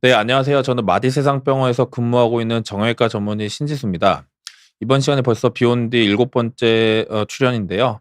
네, 안녕하세요. 저는 마디세상병원에서 근무하고 있는 정형외과 전문의 신지수입니다. 이번 시간에 벌써 비온 뒤 일곱 번째 출연인데요.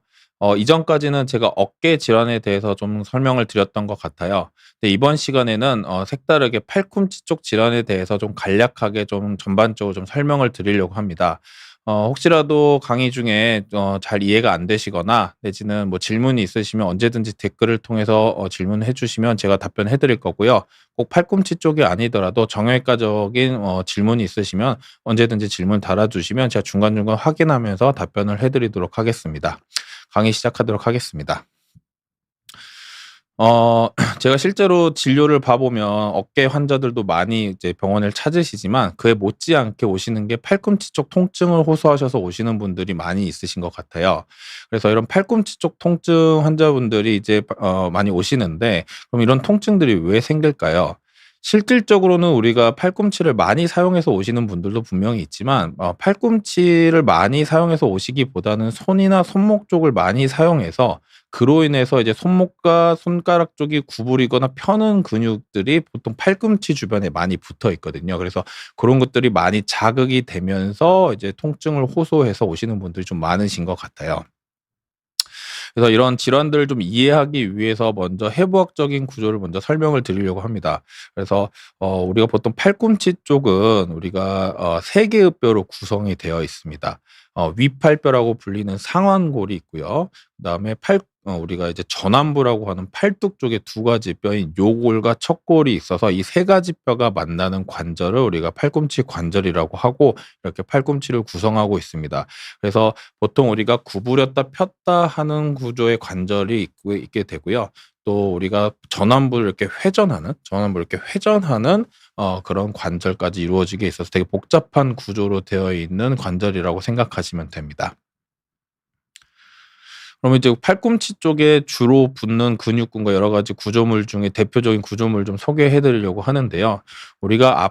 이전까지는 제가 어깨 질환에 대해서 좀 설명을 드렸던 것 같아요. 근데 이번 시간에는 색다르게 팔꿈치 쪽 질환에 대해서 좀 간략하게 좀 전반적으로 좀 설명을 드리려고 합니다. 혹시라도 강의 중에 잘 이해가 안 되시거나 내지는 뭐 질문이 있으시면 언제든지 댓글을 통해서 질문해 주시면 제가 답변해 드릴 거고요. 꼭 팔꿈치 쪽이 아니더라도 정형외과적인 질문이 있으시면 언제든지 질문 달아주시면 제가 중간중간 확인하면서 답변을 해 드리도록 하겠습니다. 강의 시작하도록 하겠습니다. 제가 실제로 진료를 봐 보면 어깨 환자들도 많이 이제 병원을 찾으시지만 그에 못지않게 오시는 게 팔꿈치 쪽 통증을 호소하셔서 오시는 분들이 많이 있으신 것 같아요. 그래서 이런 팔꿈치 쪽 통증 환자분들이 이제 많이 오시는데 그럼 이런 통증들이 왜 생길까요? 실질적으로는 우리가 팔꿈치를 많이 사용해서 오시는 분들도 분명히 있지만 팔꿈치를 많이 사용해서 오시기보다는 손이나 손목 쪽을 많이 사용해서 그로 인해서 이제 손목과 손가락 쪽이 구부리거나 펴는 근육들이 보통 팔꿈치 주변에 많이 붙어 있거든요. 그래서 그런 것들이 많이 자극이 되면서 이제 통증을 호소해서 오시는 분들이 좀 많으신 것 같아요. 그래서 이런 질환들을 좀 이해하기 위해서 먼저 해부학적인 구조를 먼저 설명을 드리려고 합니다. 그래서 우리가 보통 팔꿈치 쪽은 우리가 세 개의 뼈로 구성이 되어 있습니다. 위팔뼈라고 불리는 상완골이 있고요. 그다음에 우리가 이제 전완부라고 하는 팔뚝 쪽에 두 가지 뼈인 요골과 척골이 있어서 이 세 가지 뼈가 만나는 관절을 우리가 팔꿈치 관절이라고 하고 이렇게 팔꿈치를 구성하고 있습니다. 그래서 보통 우리가 구부렸다 폈다 하는 구조의 관절이 있게 되고요. 또 우리가 전완부를 이렇게 회전하는 그런 관절까지 이루어지게 있어서 되게 복잡한 구조로 되어 있는 관절이라고 생각하시면 됩니다. 그러면 이제 팔꿈치 쪽에 주로 붙는 근육군과 여러 가지 구조물 중에 대표적인 구조물 좀 소개해 드리려고 하는데요. 우리가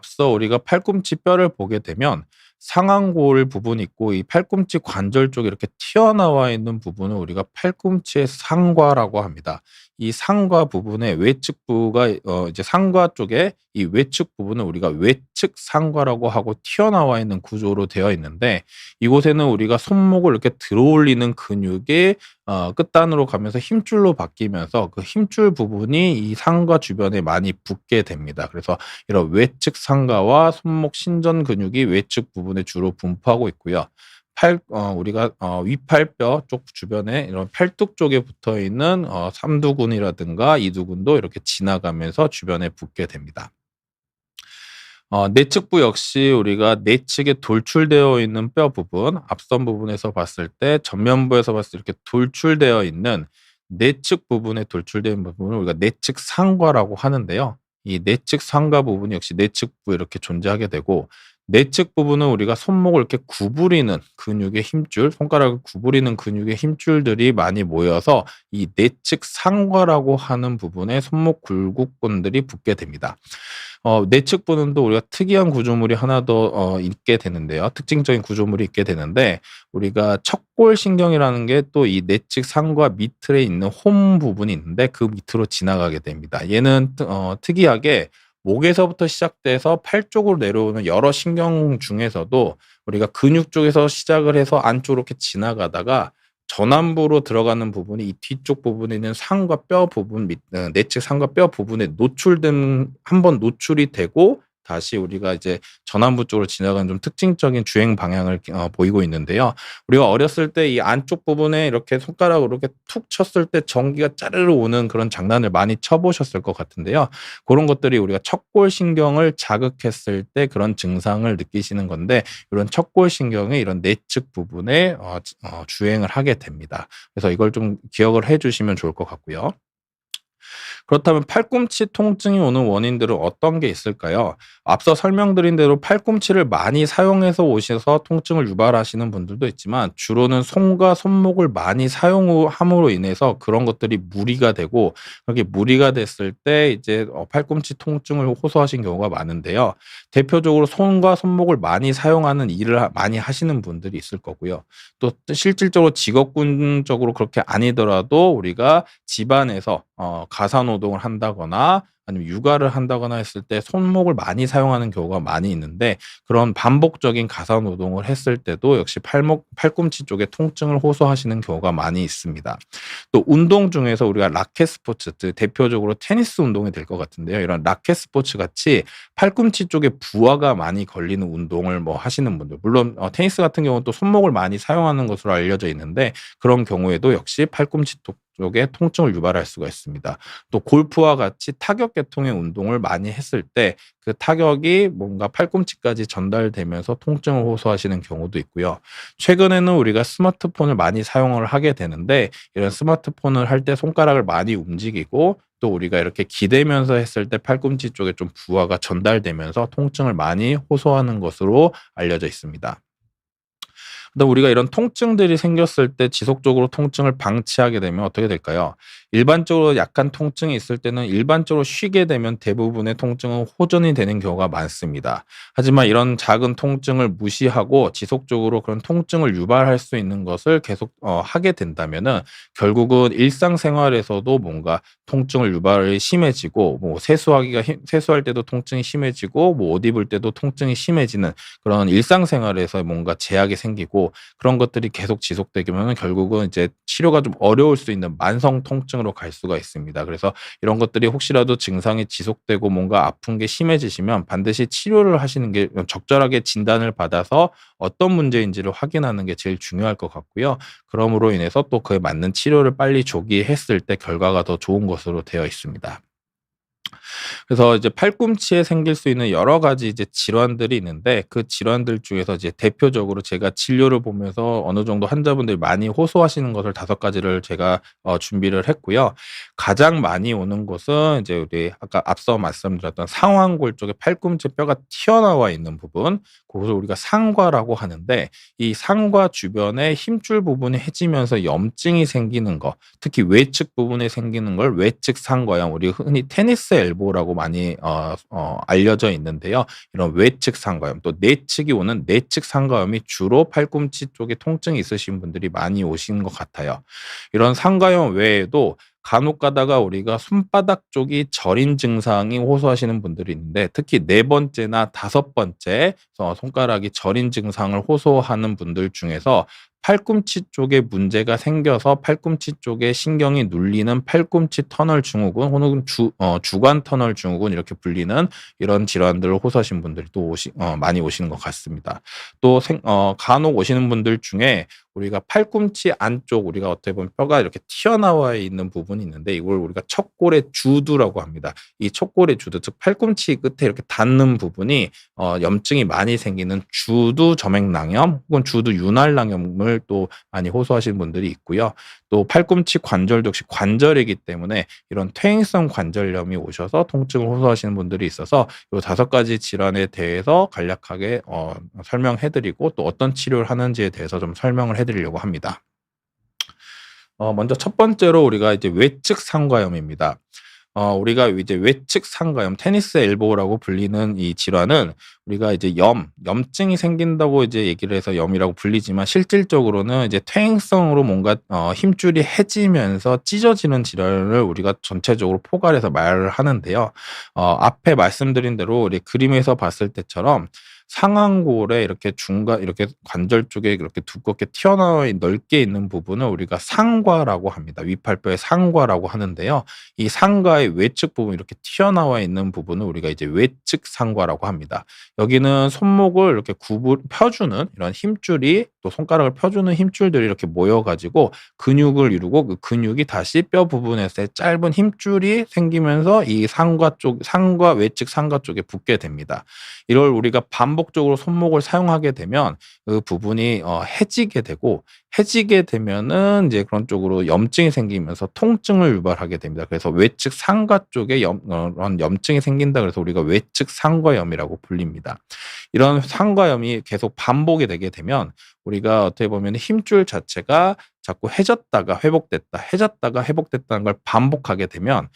팔꿈치 뼈를 보게 되면 상완골 부분이 있고 이 팔꿈치 관절 쪽에 이렇게 튀어나와 있는 부분을 우리가 팔꿈치의 상과라고 합니다. 이 상과 부분의 외측부가 이제 상과 쪽에 이 외측 부분을 우리가 외측 상과라고 하고 튀어나와 있는 구조로 되어 있는데 이곳에는 우리가 손목을 이렇게 들어올리는 근육이 끝단으로 가면서 힘줄로 바뀌면서 그 힘줄 부분이 이 상과 주변에 많이 붙게 됩니다. 그래서 이런 외측 상가와 손목 신전 근육이 외측 부분에 주로 분포하고 있고요. 우리가 위팔뼈 쪽 주변에 이런 팔뚝 쪽에 붙어 있는 삼두근이라든가 이두근도 이렇게 지나가면서 주변에 붙게 됩니다. 내측부 역시 우리가 내측에 돌출되어 있는 뼈 부분, 앞선 부분에서 봤을 때 전면부에서 봤을 때 이렇게 돌출되어 있는 내측 부분에 돌출된 부분을 우리가 내측 상과라고 하는데요. 이 내측 상과 부분이 역시 내측부에 이렇게 존재하게 되고 내측 부분은 우리가 손목을 이렇게 구부리는 근육의 힘줄, 손가락을 구부리는 근육의 힘줄들이 많이 모여서 이 내측 상과라고 하는 부분에 손목 굴곡근들이 붙게 됩니다. 내측 부분도 우리가 특이한 구조물이 하나 더 있게 되는데요. 특징적인 구조물이 있게 되는데 우리가 척골신경이라는 게 또 이 내측 상과 밑에 있는 홈 부분이 있는데 그 밑으로 지나가게 됩니다. 얘는 특이하게 목에서부터 시작돼서 팔 쪽으로 내려오는 여러 신경 중에서도 우리가 근육 쪽에서 시작을 해서 안쪽으로 이렇게 지나가다가 전완부로 들어가는 부분이 이 뒤쪽 부분에 있는 상과 뼈 부분 내측 상과 뼈 부분에 노출된 한 번 노출이 되고 다시 우리가 이제 전완부 쪽으로 지나가는 좀 특징적인 주행 방향을 보이고 있는데요. 우리가 어렸을 때 이 안쪽 부분에 이렇게 손가락으로 이렇게 툭 쳤을 때 전기가 짜르르 오는 그런 장난을 많이 쳐 보셨을 것 같은데요. 그런 것들이 우리가 척골신경을 자극했을 때 그런 증상을 느끼시는 건데 이런 척골신경의 이런 내측 부분에 주행을 하게 됩니다. 그래서 이걸 좀 기억을 해 주시면 좋을 것 같고요. 그렇다면 팔꿈치 통증이 오는 원인들은 어떤 게 있을까요? 앞서 설명드린 대로 팔꿈치를 많이 사용해서 오셔서 통증을 유발하시는 분들도 있지만 주로는 손과 손목을 많이 사용함으로 인해서 그런 것들이 무리가 되고 그렇게 무리가 됐을 때 이제 팔꿈치 통증을 호소하신 경우가 많은데요. 대표적으로 손과 손목을 많이 사용하는 일을 많이 하시는 분들이 있을 거고요. 또 실질적으로 직업군적으로 그렇게 아니더라도 우리가 집안에서 가사 노동을 한다거나 아니면 육아를 한다거나 했을 때 손목을 많이 사용하는 경우가 많이 있는데 그런 반복적인 가사 노동을 했을 때도 역시 팔꿈치 쪽에 통증을 호소하시는 경우가 많이 있습니다. 또 운동 중에서 우리가 라켓 스포츠, 대표적으로 테니스 운동이 될 것 같은데요. 이런 라켓 스포츠 같이 팔꿈치 쪽에 부하가 많이 걸리는 운동을 뭐 하시는 분들, 물론 테니스 같은 경우는 또 손목을 많이 사용하는 것으로 알려져 있는데 그런 경우에도 역시 팔꿈치 쪽에 통증을 유발할 수가 있습니다. 또 골프와 같이 타격 계통의 운동을 많이 했을 때 그 타격이 뭔가 팔꿈치까지 전달되면서 통증을 호소하시는 경우도 있고요. 최근에는 우리가 스마트폰을 많이 사용을 하게 되는데 이런 스마트폰을 할 때 손가락을 많이 움직이고 또 우리가 이렇게 기대면서 했을 때 팔꿈치 쪽에 좀 부하가 전달되면서 통증을 많이 호소하는 것으로 알려져 있습니다. 근데 우리가 이런 통증들이 생겼을 때 지속적으로 통증을 방치하게 되면 어떻게 될까요? 일반적으로 약간 통증이 있을 때는 일반적으로 쉬게 되면 대부분의 통증은 호전이 되는 경우가 많습니다. 하지만 이런 작은 통증을 무시하고 지속적으로 그런 통증을 유발할 수 있는 것을 계속 하게 된다면은 결국은 일상생활에서도 뭔가 통증을 유발이 심해지고 뭐 세수할 때도 통증이 심해지고 뭐 옷 입을 때도 통증이 심해지는 그런 일상생활에서 뭔가 제약이 생기고 그런 것들이 계속 지속되면은 결국은 이제 치료가 좀 어려울 수 있는 만성 통증으로 갈 수가 있습니다. 그래서 이런 것들이 혹시라도 증상이 지속되고 뭔가 아픈 게 심해지시면 반드시 치료를 하시는 게 적절하게 진단을 받아서 어떤 문제인지를 확인하는 게 제일 중요할 것 같고요. 그럼으로 인해서 또 그에 맞는 치료를 빨리 조기에 했을 때 결과가 더 좋은 것으로 되어 있습니다. 그래서 이제 팔꿈치에 생길 수 있는 여러 가지 이제 질환들이 있는데 그 질환들 중에서 이제 대표적으로 제가 진료를 보면서 어느 정도 환자분들이 많이 호소하시는 것을 5가지를 제가 준비를 했고요. 가장 많이 오는 곳은 이제 우리 아까 앞서 말씀드렸던 상완골 쪽에 팔꿈치 뼈가 튀어나와 있는 부분, 그것을 우리가 상과라고 하는데 이 상과 주변에 힘줄 부분이 해지면서 염증이 생기는 거, 특히 외측 부분에 생기는 걸 외측 상과염, 우리 흔히 테니스 엘보라고 많이 알려져 있는데요. 이런 외측 상과염, 또 내측이 오는 내측 상과염이 주로 팔꿈치 쪽에 통증이 있으신 분들이 많이 오시는 것 같아요. 이런 상과염 외에도 간혹 가다가 우리가 손바닥 쪽이 저린 증상이 호소하시는 분들이 있는데 특히 4번째나 5번째 손가락이 저린 증상을 호소하는 분들 중에서 팔꿈치 쪽에 문제가 생겨서 팔꿈치 쪽에 신경이 눌리는 팔꿈치 터널 증후군 혹은 주간 터널 증후군 이렇게 불리는 이런 질환들을 호소하시는 분들이 또 많이 오시는 것 같습니다. 또 간혹 오시는 분들 중에 우리가 팔꿈치 안쪽 우리가 어떻게 보면 뼈가 이렇게 튀어나와 있는 부분이 있는데 이걸 우리가 척골의 주두라고 합니다. 이 척골의 주두, 즉 팔꿈치 끝에 이렇게 닿는 부분이 염증이 많이 생기는 주두 점액낭염 혹은 주두 윤활낭염을 또 많이 호소하시는 분들이 있고요. 또 팔꿈치 관절도 역시 관절이기 때문에 이런 퇴행성 관절염이 오셔서 통증을 호소하시는 분들이 있어서 이 5가지 질환에 대해서 간략하게 설명해드리고 또 어떤 치료를 하는지에 대해서 좀 설명을 해드리려고 합니다. 먼저 첫 번째로 우리가 이제 외측 상과염입니다. 우리가 이제 외측 상과염, 테니스 엘보라고 불리는 이 질환은 우리가 이제 염증이 생긴다고 이제 얘기를 해서 염이라고 불리지만 실질적으로는 이제 퇴행성으로 뭔가 힘줄이 해지면서 찢어지는 질환을 우리가 전체적으로 포괄해서 말을 하는데요. 앞에 말씀드린 대로 우리 그림에서 봤을 때처럼 상완골에 이렇게 이렇게 관절 쪽에 이렇게 두껍게 튀어나와 넓게 있는 부분을 우리가 상과라고 합니다. 위팔뼈의 상과라고 하는데요. 이 상과의 외측 부분 이렇게 튀어나와 있는 부분을 우리가 이제 외측 상과라고 합니다. 여기는 손목을 이렇게 펴주는 이런 힘줄이 또 손가락을 펴주는 힘줄들이 이렇게 모여가지고 근육을 이루고 그 근육이 다시 뼈 부분에서 짧은 힘줄이 생기면서 이 외측 상과 쪽에 붙게 됩니다. 이걸 우리가 반복적으로 손목을 사용하게 되면 그 부분이 해지게 되면은 이제 그런 쪽으로 염증이 생기면서 통증을 유발하게 됩니다. 그래서 외측 상과 쪽에 그런 염증이 생긴다 그래서 우리가 외측 상과염이라고 불립니다. 이런 상과염이 계속 반복이 되게 되면 우리가 어떻게 보면 힘줄 자체가 자꾸 해졌다가 회복됐다, 해졌다가 회복됐다는 걸 반복하게 되면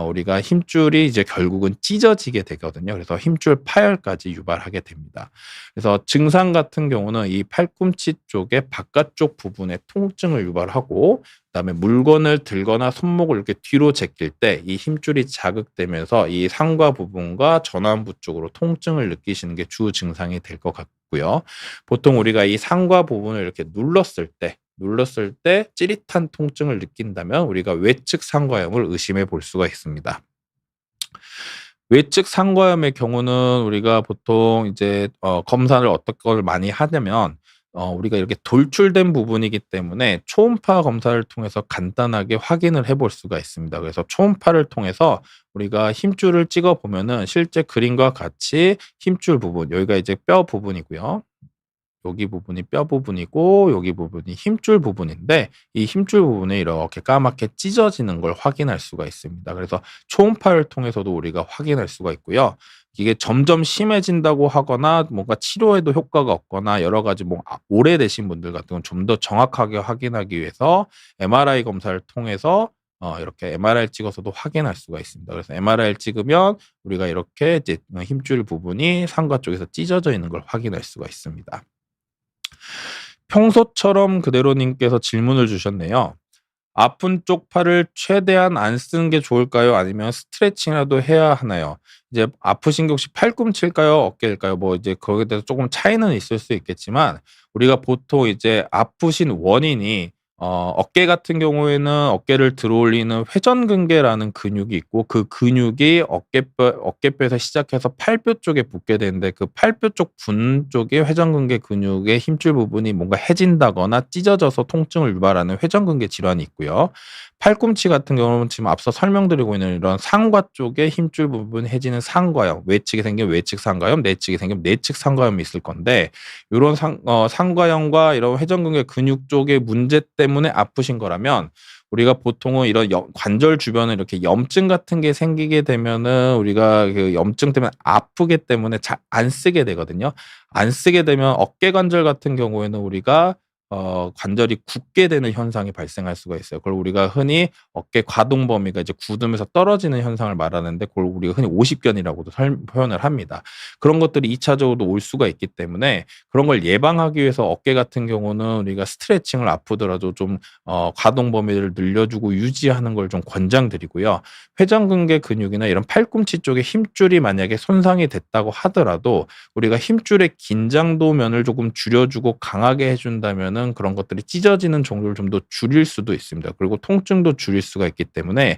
우리가 힘줄이 이제 결국은 찢어지게 되거든요. 그래서 힘줄 파열까지 유발하게 됩니다. 그래서 증상 같은 경우는 이 팔꿈치 쪽의 바깥쪽 부분에 통증을 유발하고, 그다음에 물건을 들거나 손목을 이렇게 뒤로 제낄 때 이 힘줄이 자극되면서 이 상과 부분과 전완부 쪽으로 통증을 느끼시는 게 주 증상이 될 것 같고요. 보통 우리가 이 상과 부분을 이렇게 눌렀을 때 찌릿한 통증을 느낀다면 우리가 외측 상과염을 의심해 볼 수가 있습니다. 외측 상과염의 경우는 우리가 보통 이제 검사를 어떤 걸 많이 하냐면, 우리가 이렇게 돌출된 부분이기 때문에 초음파 검사를 통해서 간단하게 확인을 해볼 수가 있습니다. 그래서 초음파를 통해서 우리가 힘줄을 찍어 보면은 실제 그림과 같이 힘줄 부분, 여기가 이제 뼈 부분이고요. 여기 부분이 뼈 부분이고 여기 부분이 힘줄 부분인데, 이 힘줄 부분이 이렇게 까맣게 찢어지는 걸 확인할 수가 있습니다. 그래서 초음파를 통해서도 우리가 확인할 수가 있고요. 이게 점점 심해진다고 하거나 뭔가 치료에도 효과가 없거나 여러 가지 오래되신 분들 같은 건 좀 더 정확하게 확인하기 위해서 MRI 검사를 통해서 이렇게 MRI를 찍어서도 확인할 수가 있습니다. 그래서 MRI를 찍으면 우리가 이렇게 이제 힘줄 부분이 상과 쪽에서 찢어져 있는 걸 확인할 수가 있습니다. 평소처럼 그대로님께서 질문을 주셨네요. 아픈 쪽 팔을 최대한 안 쓰는 게 좋을까요? 아니면 스트레칭이라도 해야 하나요? 이제 아프신 게 혹시 팔꿈치일까요? 어깨일까요? 이제 거기에 대해서 조금 차이는 있을 수 있겠지만, 우리가 보통 이제 아프신 원인이 어깨 같은 경우에는 어깨를 들어올리는 회전근개라는 근육이 있고, 그 근육이 어깨뼈에서 시작해서 팔뼈 쪽에 붙게 되는데, 그 팔뼈 쪽 분 쪽에 회전근개 근육의 힘줄 부분이 뭔가 해진다거나 찢어져서 통증을 유발하는 회전근개 질환이 있고요. 팔꿈치 같은 경우는 지금 앞서 설명드리고 있는 이런 상과 쪽에 힘줄 부분 해지는 상과염, 외측에 생긴 외측 상과염, 내측에 생긴 내측 상과염이 있을 건데, 요런 상과염과 이런 회전근개 근육 쪽의 문제 때문에 아프신 거라면, 우리가 보통은 이런 관절 주변에 이렇게 염증 같은 게 생기게 되면은 우리가 그 염증 때문에 아프기 때문에 잘 안 쓰게 되거든요. 안 쓰게 되면 어깨 관절 같은 경우에는 우리가 관절이 굳게 되는 현상이 발생할 수가 있어요. 그걸 우리가 흔히 어깨 과동 범위가 이제 굳으면서 떨어지는 현상을 말하는데, 그걸 우리가 흔히 오십견이라고도 표현을 합니다. 그런 것들이 2차적으로도 올 수가 있기 때문에, 그런 걸 예방하기 위해서 어깨 같은 경우는 우리가 스트레칭을 아프더라도 좀 가동 범위를 늘려주고 유지하는 걸 좀 권장드리고요. 회전근개 근육이나 이런 팔꿈치 쪽에 힘줄이 만약에 손상이 됐다고 하더라도 우리가 힘줄의 긴장도면을 조금 줄여주고 강하게 해준다면은 그런 것들이 찢어지는 정도를 좀 더 줄일 수도 있습니다. 그리고 통증도 줄일 수가 있기 때문에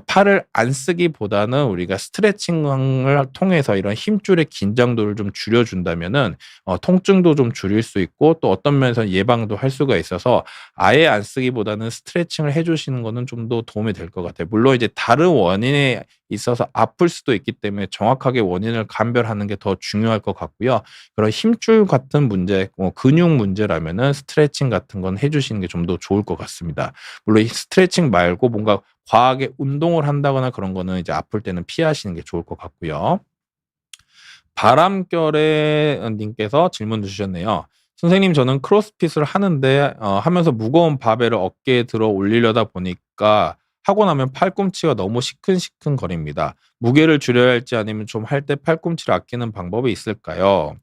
팔을 안 쓰기보다는 우리가 스트레칭을 통해서 이런 힘줄의 긴장도를 좀 줄여준다면은 통증도 좀 줄일 수 있고, 또 어떤 면에서 예방도 할 수가 있어서 아예 안 쓰기보다는 스트레칭을 해주시는 거는 좀 더 도움이 될 것 같아요. 물론 이제 다른 원인에 있어서 아플 수도 있기 때문에 정확하게 원인을 감별하는 게 더 중요할 것 같고요. 그런 힘줄 같은 문제, 근육 문제라면은 스트레칭 같은 건 해주시는 게 좀 더 좋을 것 같습니다. 물론 이 스트레칭 말고 뭔가 과하게 운동을 한다거나 그런 거는 이제 아플 때는 피하시는 게 좋을 것 같고요. 바람결에 님께서 질문 주셨네요. 선생님, 저는 크로스핏을 하는데 하면서 무거운 바벨을 어깨에 들어 올리려다 보니까 하고 나면 팔꿈치가 너무 시큰시큰거립니다. 무게를 줄여야 할지 아니면 좀 할 때 팔꿈치를 아끼는 방법이 있을까요?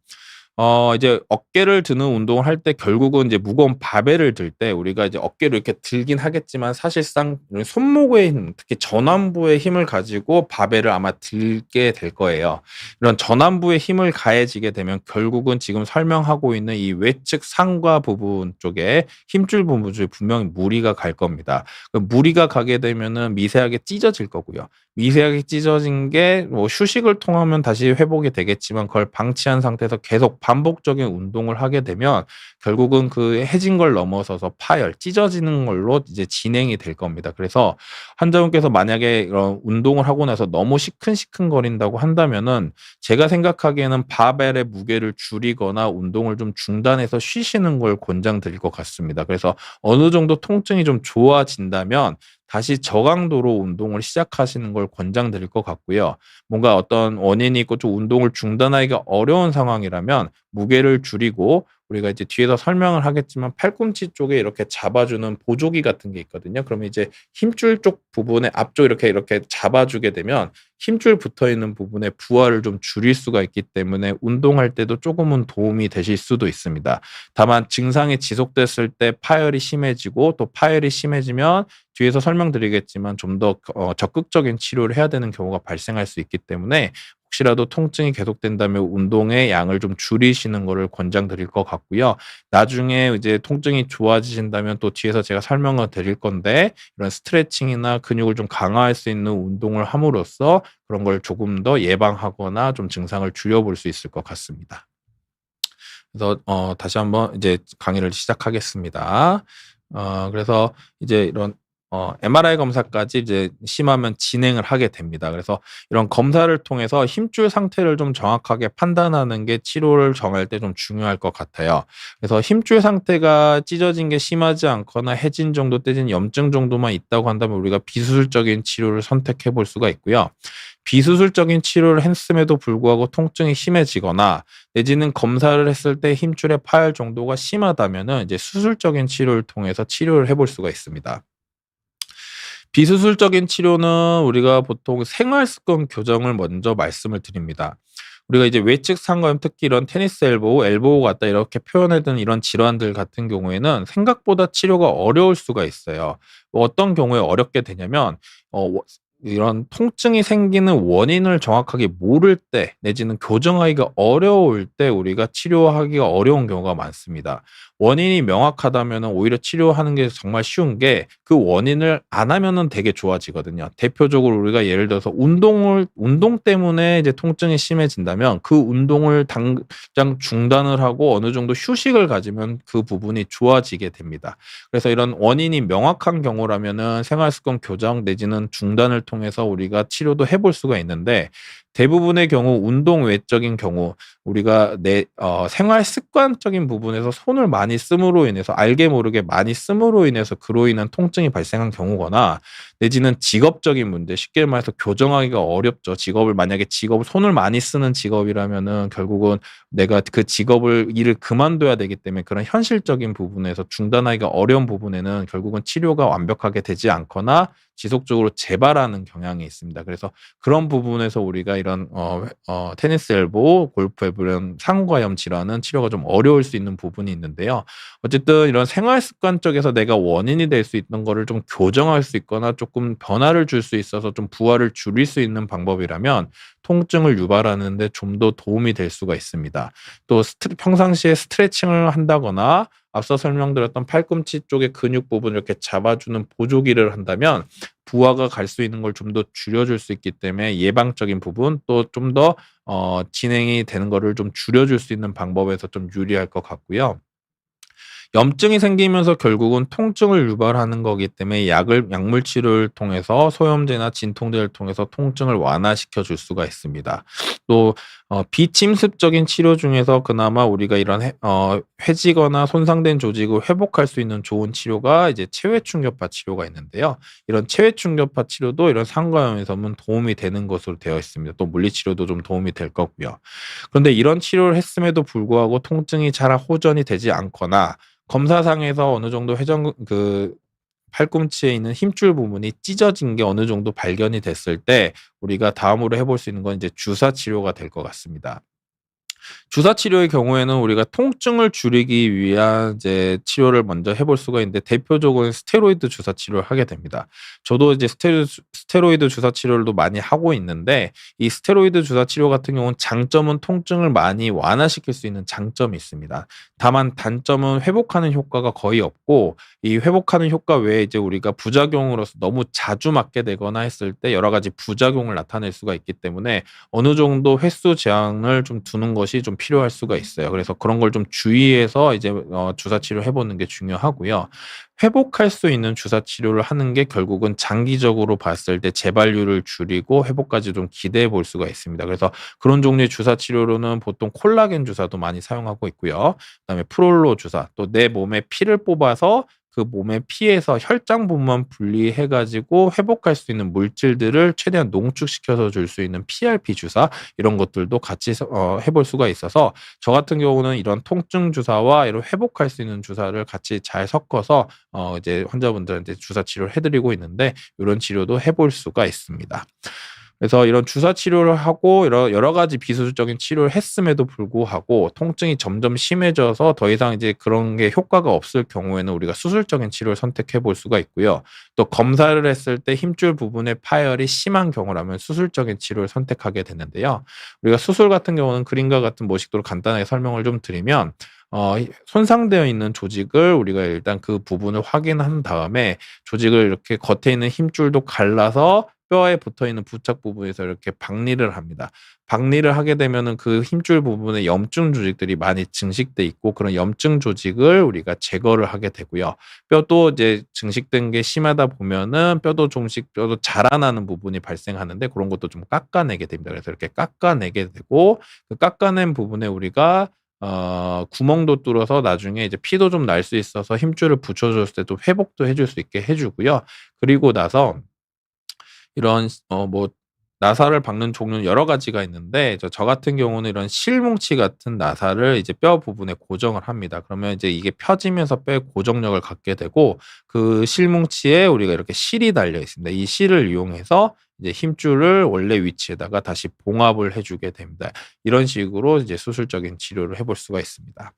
이제 어깨를 드는 운동을 할 때 결국은 이제 무거운 바벨을 들 때 우리가 이제 어깨를 이렇게 들긴 하겠지만, 사실상 손목에 있는, 특히 전완부의 힘을 가지고 바벨을 아마 들게 될 거예요. 이런 전완부의 힘을 가해지게 되면 결국은 지금 설명하고 있는 이 외측 상과 부분 쪽에 힘줄 부분 쪽에 분명히 무리가 갈 겁니다. 무리가 가게 되면은 미세하게 찢어질 거고요. 미세하게 찢어진 게 휴식을 통하면 다시 회복이 되겠지만, 그걸 방치한 상태에서 계속 반복적인 운동을 하게 되면 결국은 그 해진 걸 넘어서서 파열, 찢어지는 걸로 이제 진행이 될 겁니다. 그래서 환자분께서 만약에 이런 운동을 하고 나서 너무 시큰시큰거린다고 한다면은, 제가 생각하기에는 바벨의 무게를 줄이거나 운동을 좀 중단해서 쉬시는 걸 권장드릴 것 같습니다. 그래서 어느 정도 통증이 좀 좋아진다면 다시 저강도로 운동을 시작하시는 걸 권장드릴 것 같고요. 뭔가 어떤 원인이 있고 좀 운동을 중단하기가 어려운 상황이라면 무게를 줄이고 우리가 이제 뒤에서 설명을 하겠지만 팔꿈치 쪽에 이렇게 잡아주는 보조기 같은 게 있거든요. 그러면 이제 힘줄 쪽 부분에 앞쪽 이렇게 잡아주게 되면 힘줄 붙어 있는 부분에 부하를 좀 줄일 수가 있기 때문에 운동할 때도 조금은 도움이 되실 수도 있습니다. 다만 증상이 지속됐을 때 파열이 심해지고 또 파열이 심해지면 뒤에서 설명드리겠지만 좀 더 적극적인 치료를 해야 되는 경우가 발생할 수 있기 때문에 혹시라도 통증이 계속된다면 운동의 양을 좀 줄이시는 거를 권장드릴 것 같고요. 나중에 이제 통증이 좋아지신다면 또 뒤에서 제가 설명을 드릴 건데 이런 스트레칭이나 근육을 좀 강화할 수 있는 운동을 함으로써 그런 걸 조금 더 예방하거나 좀 증상을 줄여볼 수 있을 것 같습니다. 그래서 다시 한번 이제 강의를 시작하겠습니다. 그래서 이제 이런 MRI 검사까지 이제 심하면 진행을 하게 됩니다. 그래서 이런 검사를 통해서 힘줄 상태를 좀 정확하게 판단하는 게 치료를 정할 때 좀 중요할 것 같아요. 그래서 힘줄 상태가 찢어진 게 심하지 않거나 해진 정도, 떼진 염증 정도만 있다고 한다면 우리가 비수술적인 치료를 선택해 볼 수가 있고요. 비수술적인 치료를 했음에도 불구하고 통증이 심해지거나 내지는 검사를 했을 때 힘줄의 파열 정도가 심하다면은 이제 수술적인 치료를 통해서 치료를 해볼 수가 있습니다. 비수술적인 치료는 우리가 보통 생활습관 교정을 먼저 말씀을 드립니다. 우리가 이제 외측 상가염 특히 이런 테니스 엘보우, 엘보우 같다 이렇게 표현하던 이런 질환들 같은 경우에는 생각보다 치료가 어려울 수가 있어요. 어떤 경우에 어렵게 되냐면 이런 통증이 생기는 원인을 정확하게 모를 때 내지는 교정하기가 어려울 때 우리가 치료하기가 어려운 경우가 많습니다. 원인이 명확하다면은 오히려 치료하는 게 정말 쉬운 게 그 원인을 안 하면은 되게 좋아지거든요. 대표적으로 우리가 예를 들어서 운동 때문에 이제 통증이 심해진다면 그 운동을 당장 중단을 하고 어느 정도 휴식을 가지면 그 부분이 좋아지게 됩니다. 그래서 이런 원인이 명확한 경우라면은 생활습관 교정 내지는 중단을 통해서 우리가 치료도 해볼 수가 있는데 대부분의 경우 운동 외적인 경우 우리가 생활 습관적인 부분에서 손을 많이 씀으로 인해서 알게 모르게 많이 씀으로 인해서 그로 인한 통증이 발생한 경우거나 내지는 직업적인 문제 쉽게 말해서 교정하기가 어렵죠. 만약에 직업을 손을 많이 쓰는 직업이라면은 결국은 내가 그 일을 그만둬야 되기 때문에 그런 현실적인 부분에서 중단하기가 어려운 부분에는 결국은 치료가 완벽하게 되지 않거나 지속적으로 재발하는 경향이 있습니다. 그래서 그런 부분에서 우리가 이런 테니스 엘보, 골프 엘보 이런 상호가염 질환은 치료가 좀 어려울 수 있는 부분이 있는데요. 어쨌든 이런 생활 습관 쪽에서 내가 원인이 될 수 있는 거를 좀 교정할 수 있거나 조금 변화를 줄 수 있어서 좀 부하를 줄일 수 있는 방법이라면 통증을 유발하는 데 좀 더 도움이 될 수가 있습니다. 또 평상시에 스트레칭을 한다거나 앞서 설명드렸던 팔꿈치 쪽의 근육 부분 이렇게 잡아주는 보조기를 한다면 부하가 갈 수 있는 걸 좀 더 줄여줄 수 있기 때문에 예방적인 부분 또 좀 더 진행이 되는 거를 좀 줄여줄 수 있는 방법에서 좀 유리할 것 같고요. 염증이 생기면서 결국은 통증을 유발하는 거기 때문에 약물 치료를 통해서 소염제나 진통제를 통해서 통증을 완화시켜 줄 수가 있습니다. 또 비침습적인 치료 중에서 그나마 우리가 이런 해지거나 손상된 조직을 회복할 수 있는 좋은 치료가 이제 체외 충격파 치료가 있는데요. 이런 체외 충격파 치료도 이런 상과염에서는 도움이 되는 것으로 되어 있습니다. 또 물리치료도 좀 도움이 될 거고요. 그런데 이런 치료를 했음에도 불구하고 통증이 잘 호전이 되지 않거나 검사상에서 어느 정도 팔꿈치에 있는 힘줄 부분이 찢어진 게 어느 정도 발견이 됐을 때 우리가 다음으로 해볼 수 있는 건 이제 주사 치료가 될 것 같습니다. 주사 치료의 경우에는 우리가 통증을 줄이기 위한 이제 치료를 먼저 해볼 수가 있는데 대표적으로 스테로이드 주사 치료를 하게 됩니다. 저도 이제 스테로이드 주사 치료를 많이 하고 있는데 이 스테로이드 주사 치료 같은 경우는 장점은 통증을 많이 완화시킬 수 있는 장점이 있습니다. 다만 단점은 회복하는 효과가 거의 없고 이 회복하는 효과 외에 이제 우리가 부작용으로서 너무 자주 맞게 되거나 했을 때 여러 가지 부작용을 나타낼 수가 있기 때문에 어느 정도 횟수 제한을 좀 두는 것이 좀 필요할 수가 있어요. 그래서 그런 걸 좀 주의해서 이제 주사 치료해 보는 게 중요하고요. 회복할 수 있는 주사 치료를 하는 게 결국은 장기적으로 봤을 때 재발률을 줄이고 회복까지 좀 기대해 볼 수가 있습니다. 그래서 그런 종류의 주사 치료로는 보통 콜라겐 주사도 많이 사용하고 있고요. 그다음에 프롤로 주사, 또 내 몸에 피를 뽑아서 그 몸의 피에서 혈장 부분만 분리해 가지고 회복할 수 있는 물질들을 최대한 농축시켜서 줄 수 있는 PRP 주사 이런 것들도 같이 해볼 수가 있어서 저 같은 경우는 이런 통증 주사와 이런 회복할 수 있는 주사를 같이 잘 섞어서 이제 환자분들한테 주사 치료를 해 드리고 있는데 요런 치료도 해볼 수가 있습니다. 그래서 이런 주사 치료를 하고 여러 가지 비수술적인 치료를 했음에도 불구하고 통증이 점점 심해져서 더 이상 이제 그런 게 효과가 없을 경우에는 우리가 수술적인 치료를 선택해 볼 수가 있고요. 또 검사를 했을 때 힘줄 부분에 파열이 심한 경우라면 수술적인 치료를 선택하게 되는데요. 우리가 수술 같은 경우는 그림과 같은 모식도로 간단하게 설명을 좀 드리면 손상되어 있는 조직을 우리가 일단 그 부분을 확인한 다음에 조직을 이렇게 겉에 있는 힘줄도 갈라서 뼈에 붙어 있는 부착 부분에서 이렇게 박리를 합니다. 박리를 하게 되면은 그 힘줄 부분에 염증 조직들이 많이 증식돼 있고 그런 염증 조직을 우리가 제거를 하게 되고요. 뼈도 이제 증식된 게 심하다 보면은 뼈도 자라나는 부분이 발생하는데 그런 것도 좀 깎아내게 됩니다. 그래서 이렇게 깎아내게 되고 그 깎아낸 부분에 우리가 구멍도 뚫어서 나중에 이제 피도 좀 날 수 있어서 힘줄을 붙여줬을 때도 회복도 해줄 수 있게 해주고요. 그리고 나서 이런 뭐 나사를 박는 종류는 여러 가지가 있는데 저 같은 경우는 이런 실뭉치 같은 나사를 이제 뼈 부분에 고정을 합니다. 그러면 이제 이게 펴지면서 뼈에 고정력을 갖게 되고 그 실뭉치에 우리가 이렇게 실이 달려 있습니다. 이 실을 이용해서 이제 힘줄을 원래 위치에다가 다시 봉합을 해 주게 됩니다. 이런 식으로 이제 수술적인 치료를 해볼 수가 있습니다.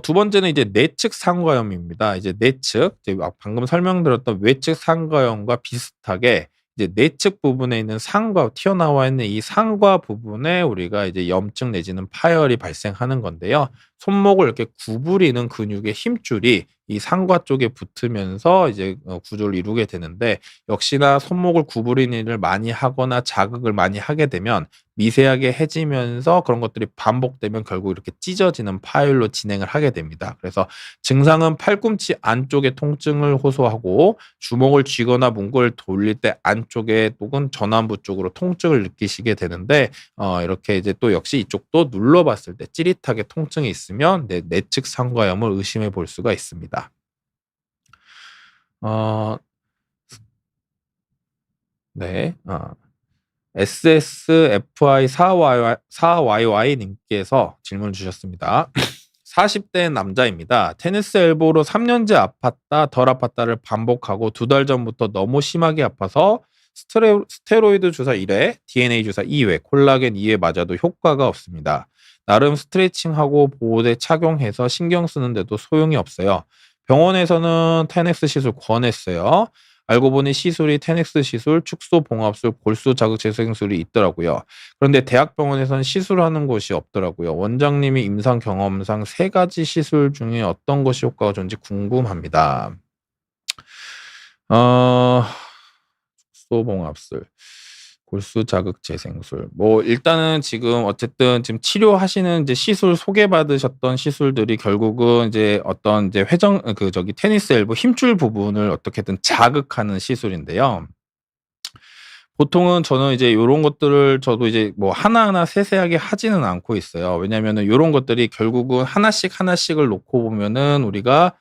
두 번째는 이제 내측 상과염입니다. 이제 내측 이제 방금 설명드렸던 외측 상과염과 비슷하게 이제 내측 부분에 있는 상과 튀어나와 있는 이 상과 부분에 우리가 이제 염증 내지는 파열이 발생하는 건데요. 손목을 이렇게 구부리는 근육의 힘줄이 이 상과 쪽에 붙으면서 이제 구조를 이루게 되는데 역시나 손목을 구부리는 일을 많이 하거나 자극을 많이 하게 되면 미세하게 해지면서 그런 것들이 반복되면 결국 이렇게 찢어지는 파열로 진행을 하게 됩니다. 그래서 증상은 팔꿈치 안쪽에 통증을 호소하고 주먹을 쥐거나 문고를 돌릴 때 안쪽에 혹은 전완부 쪽으로 통증을 느끼시게 되는데 이렇게 이제 또 역시 이쪽도 눌러봤을 때 찌릿하게 통증이 있으면 내측 상과염을 의심해 볼 수가 있습니다. 어, 네. SSFI4YY 님께서 질문 주셨습니다. 40대 남자입니다. 테니스 엘보로 3년째 아팠다 덜 아팠다를 반복하고 2달 전부터 너무 심하게 아파서 스테로이드 주사 1회, DNA 주사 2회, 콜라겐 2회 맞아도 효과가 없습니다. 나름 스트레칭하고 보호대 착용해서 신경 쓰는데도 소용이 없어요. 병원에서는 테넥스 시술 권했어요. 알고 보니 시술이 테넥스 시술, 축소 봉합술, 골수 자극 재생술이 있더라고요. 그런데 대학병원에서는 시술하는 곳이 없더라고요. 원장님이 임상 경험상 3가지 시술 중에 어떤 것이 효과가 좋은지 궁금합니다. 축소 봉합술, 골수 자극 재생술. 뭐 일단은 지금 어쨌든 지금 치료하시는 이제 시술 소개받으셨던 시술들이 결국은 이제 어떤 이제 테니스 엘보 힘줄 부분을 어떻게든 자극하는 시술인데요. 보통은 저는 이제 요런 것들을 저도 이제 뭐 하나하나 세세하게 하지는 않고 있어요. 왜냐면은 요런 것들이 결국은 하나씩을 놓고 보면은 우리가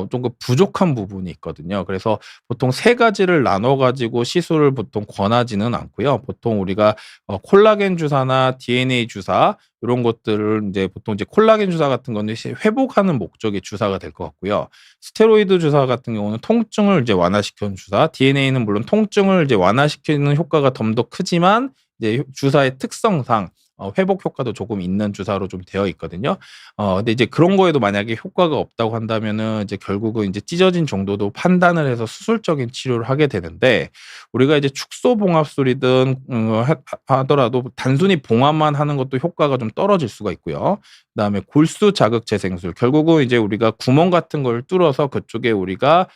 조금 부족한 부분이 있거든요. 그래서 보통 3가지를 나눠 가지고 시술을 보통 권하지는 않고요. 보통 우리가 콜라겐 주사나 DNA 주사 요런 것들을 인제 보통 이제 콜라겐 주사 같은 거는 회복하는 목적의 주사가 될 것 같고요. 스테로이드 주사 같은 경우는 통증을 이제 완화시키는 주사, DNA는 물론 통증을 이제 완화시키는 효과가 좀 더 크지만 이제 주사의 특성상 회복 효과도 조금 있는 주사로 좀 되어 있거든요. 근데 이제 그런 거에도 만약에 효과가 없다고 한다면은 이제 결국은 이제 찢어진 정도도 판단을 해서 수술적인 치료를 하게 되는데 우리가 이제 축소 봉합술이든 하더라도 단순히 봉합만 하는 것도 효과가 좀 떨어질 수가 있고요. 그다음에 골수 자극 재생술 결국은 이제 우리가 구멍 같은 걸 뚫어서 그쪽에 우리가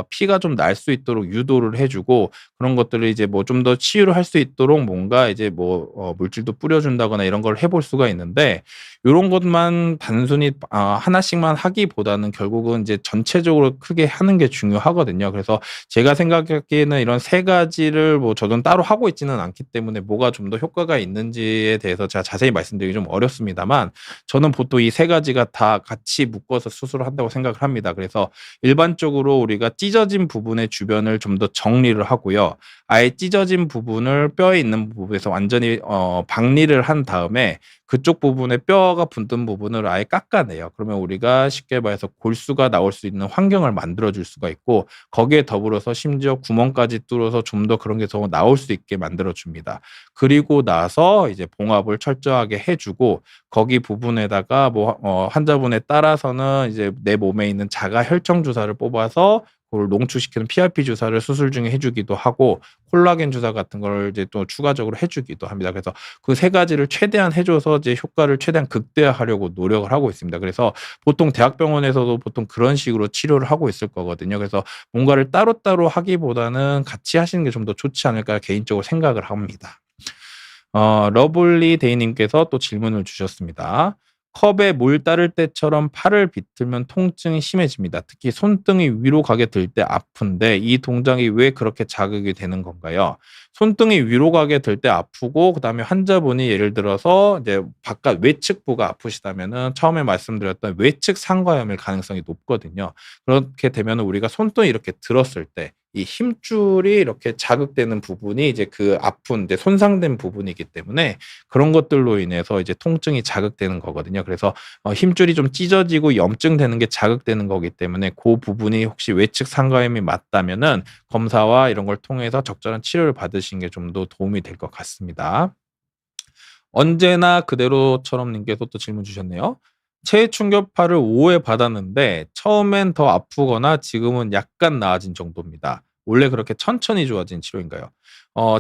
피가 좀 날 수 있도록 유도를 해 주고 그런 것들을 이제 뭐 좀 더 치유를 할 수 있도록 뭔가 이제 뭐 물질도 뿌려 준다거나 이런 걸 해볼 수가 있는데 요런 것만 단순히 하나씩만 하기보다는 결국은 이제 전체적으로 크게 하는 게 중요하거든요. 그래서 제가 생각하기에는 이런 세 가지를 뭐 저는 따로 하고 있지는 않기 때문에 뭐가 좀 더 효과가 있는지에 대해서 제가 자세히 말씀드리기 좀 어렵습니다만 저는 보통 이 세 가지가 다 같이 묶어서 수술을 한다고 생각을 합니다. 그래서 일반적으로 우리가 찢어진 부분의 주변을 좀 더 정리를 하고요. 아예 찢어진 부분을 뼈에 있는 부분에서 완전히 박리를 한 다음에 그쪽 부분에 뼈가 붙은 부분을 아예 깎아내요. 그러면 우리가 쉽게 말해서 골수가 나올 수 있는 환경을 만들어 줄 수가 있고 거기에 더불어서 심지어 구멍까지 뚫어서 좀 더 그런 게 더 나올 수 있게 만들어 줍니다. 그리고 나서 이제 봉합을 철저하게 해 주고 거기 부분에다가 뭐 환자분에 따라서는 이제 내 몸에 있는 자가 혈청 주사를 뽑아서 그걸 농축시키는 PRP 주사를 수술 중에 해 주기도 하고 콜라겐 주사 같은 걸 이제 또 추가적으로 해 주기도 합니다. 그래서 그 세 가지를 최대한 해 줘서 이제 효과를 최대한 극대화하려고 노력을 하고 있습니다. 그래서 보통 대학병원에서도 보통 그런 식으로 치료를 하고 있을 거거든요. 그래서 뭔가를 따로따로 하기보다는 같이 하시는 게 좀 더 좋지 않을까 개인적으로 생각을 합니다. 러블리 데이님께서 또 질문을 주셨습니다. 컵에 물 따를 때처럼 팔을 비틀면 통증이 심해집니다. 특히 손등이 위로 가게 들 때 아픈데 이 동작이 왜 그렇게 자극이 되는 건가요? 손등이 위로 가게 될 때 아프고 그다음에 환자분이 예를 들어서 이제 바깥 외측부가 아프시다면은 처음에 말씀드렸던 외측 상과염일 가능성이 높거든요. 그렇게 되면은 우리가 손등이 이렇게 들었을 때 이 힘줄이 이렇게 자극되는 부분이 이제 그 아픈 이제 손상된 부분이기 때문에 그런 것들로 인해서 이제 통증이 자극되는 거거든요. 그래서 힘줄이 좀 찢어지고 염증되는 게 자극되는 거기 때문에 그 부분이 혹시 외측 상과염이 맞다면은 검사와 이런 걸 통해서 적절한 치료를 받으시는 게 좀 더 도움이 될 것 같습니다. 언제나 그대로처럼 님께서 또 질문 주셨네요. 체해 충격파를 5회 받았는데 처음엔 더 아프거나 지금은 약간 나아진 정도입니다. 원래 그렇게 천천히 좋아진 치료인가요?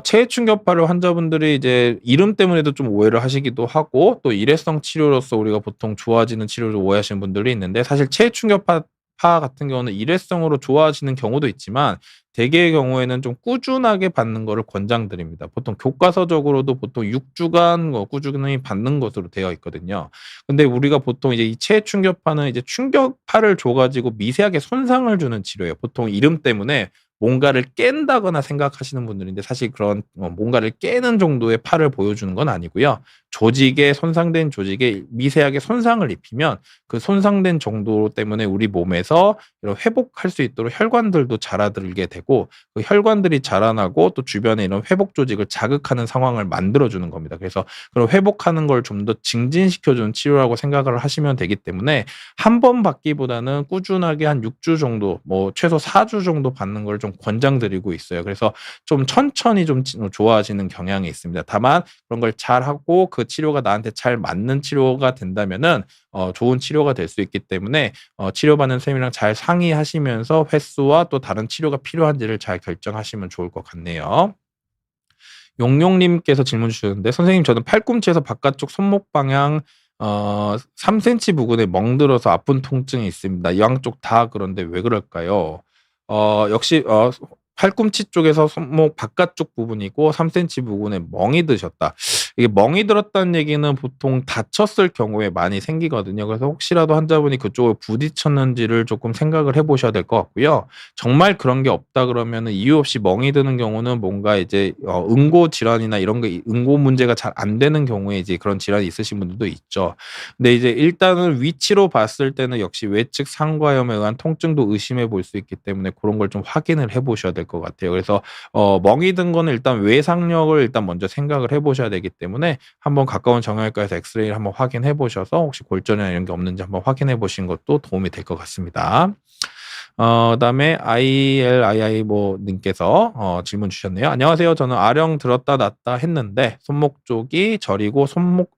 체해 충격파를 환자분들이 이제 이름 때문에도 좀 오해를 하시기도 하고 또 일회성 치료로서 우리가 보통 좋아지는 치료를 오해하시는 분들이 있는데 사실 체해 충격파 같은 경우는 일회성으로 좋아지는 경우도 있지만 대개의 경우에는 좀 꾸준하게 받는 거를 권장드립니다. 보통 교과서적으로도 보통 6 주간 꾸준히 받는 것으로 되어 있거든요. 근데 우리가 보통 이제 이 체해 충격파는 이제 충격파를 줘 가지고 미세하게 손상을 주는 치료예요. 보통 이름 때문에 뭔가를 깬다거나 생각하시는 분들인데 사실 그런 뭔가를 깨는 정도의 팔을 보여주는 건 아니고요. 조직에 손상된 조직에 미세하게 손상을 입히면 그 손상된 정도 때문에 우리 몸에서 이런 회복할 수 있도록 혈관들도 자라들게 되고 그 혈관들이 자라나고 또 주변에 이런 회복 조직을 자극하는 상황을 만들어 주는 겁니다. 그래서 그런 회복하는 걸 좀 더 증진시켜 주는 치료라고 생각을 하시면 되기 때문에 한 번 받기보다는 꾸준하게 한 6주 정도 뭐 최소 4주 정도 받는 걸 좀 권장드리고 있어요. 그래서 좀 천천히 좀 좋아지는 경향이 있습니다. 다만 그런 걸 잘하고 그 치료가 나한테 잘 맞는 치료가 된다면은 좋은 치료가 될 수 있기 때문에 치료받는 선생님이랑 잘 상의하시면서 횟수와 또 다른 치료가 필요한지를 잘 결정하시면 좋을 것 같네요. 용용님께서 질문 주셨는데 "선생님 저는 팔꿈치에서 바깥쪽 손목 방향 3 센치 부근에 멍들어서 아픈 통증이 있습니다. 양쪽 다 그런데 왜 그럴까요?" 역시 팔꿈치 쪽에서 손목 바깥쪽 부분이고 3 센치 부근에 멍이 드셨다. 이게 멍이 들었다는 얘기는 보통 다쳤을 경우에 많이 생기거든요. 그래서 혹시라도 환자분이 그쪽을 부딪혔는지를 조금 생각을 해 보셔야 될 것 같고요. 정말 그런 게 없다 그러면은 이유 없이 멍이 드는 경우는 뭔가 이제 응고 질환이나 이런 게 응고 문제가 잘 안 되는 경우에 이제 그런 질환이 있으신 분들도 있죠. 근데 이제 일단은 위치로 봤을 때는 역시 외측 상과염에 의한 통증도 의심해 볼 수 있기 때문에 고런 걸 좀 확인을 해 보셔야 될 것 같아요. 그래서 멍이 든 거는 일단 외상력을 일단 먼저 생각을 해 보셔야 되기 때문에 한번 가까운 정형외과에서 엑스레이를 한번 확인해 보셔서 혹시 골절이나 이런 게 없는지 한번 확인해 보시는 것도 도움이 될 것 같습니다. 그다음에 ILII 뭐 님께서 질문 주셨네요. "안녕하세요. 저는 아령 들었다 놨다 했는데 손목 쪽이 저리고 손목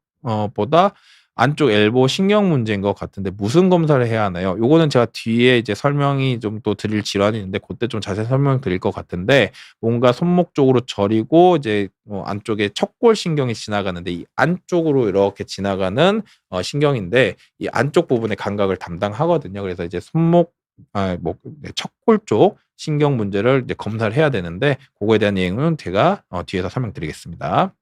보다 안쪽 엘보 신경 문제인 것 같은데 무슨 검사를 해야 하나요?" 요거는 제가 뒤에 이제 설명이 좀 또 드릴 질환이 있는데 고때 좀 자세히 설명드릴 것 같은데 뭔가 손목 쪽으로 저리고 이제 안쪽에 척골신경이 지나가는데 이 안쪽으로 이렇게 지나가는 신경인데 이 안쪽 부분의 감각을 담당하거든요. 그래서 이제 손목 척골 쪽 신경 문제를 이제 검사를 해야 되는데 그거에 대한 내용은 제가 뒤에서 설명드리겠습니다.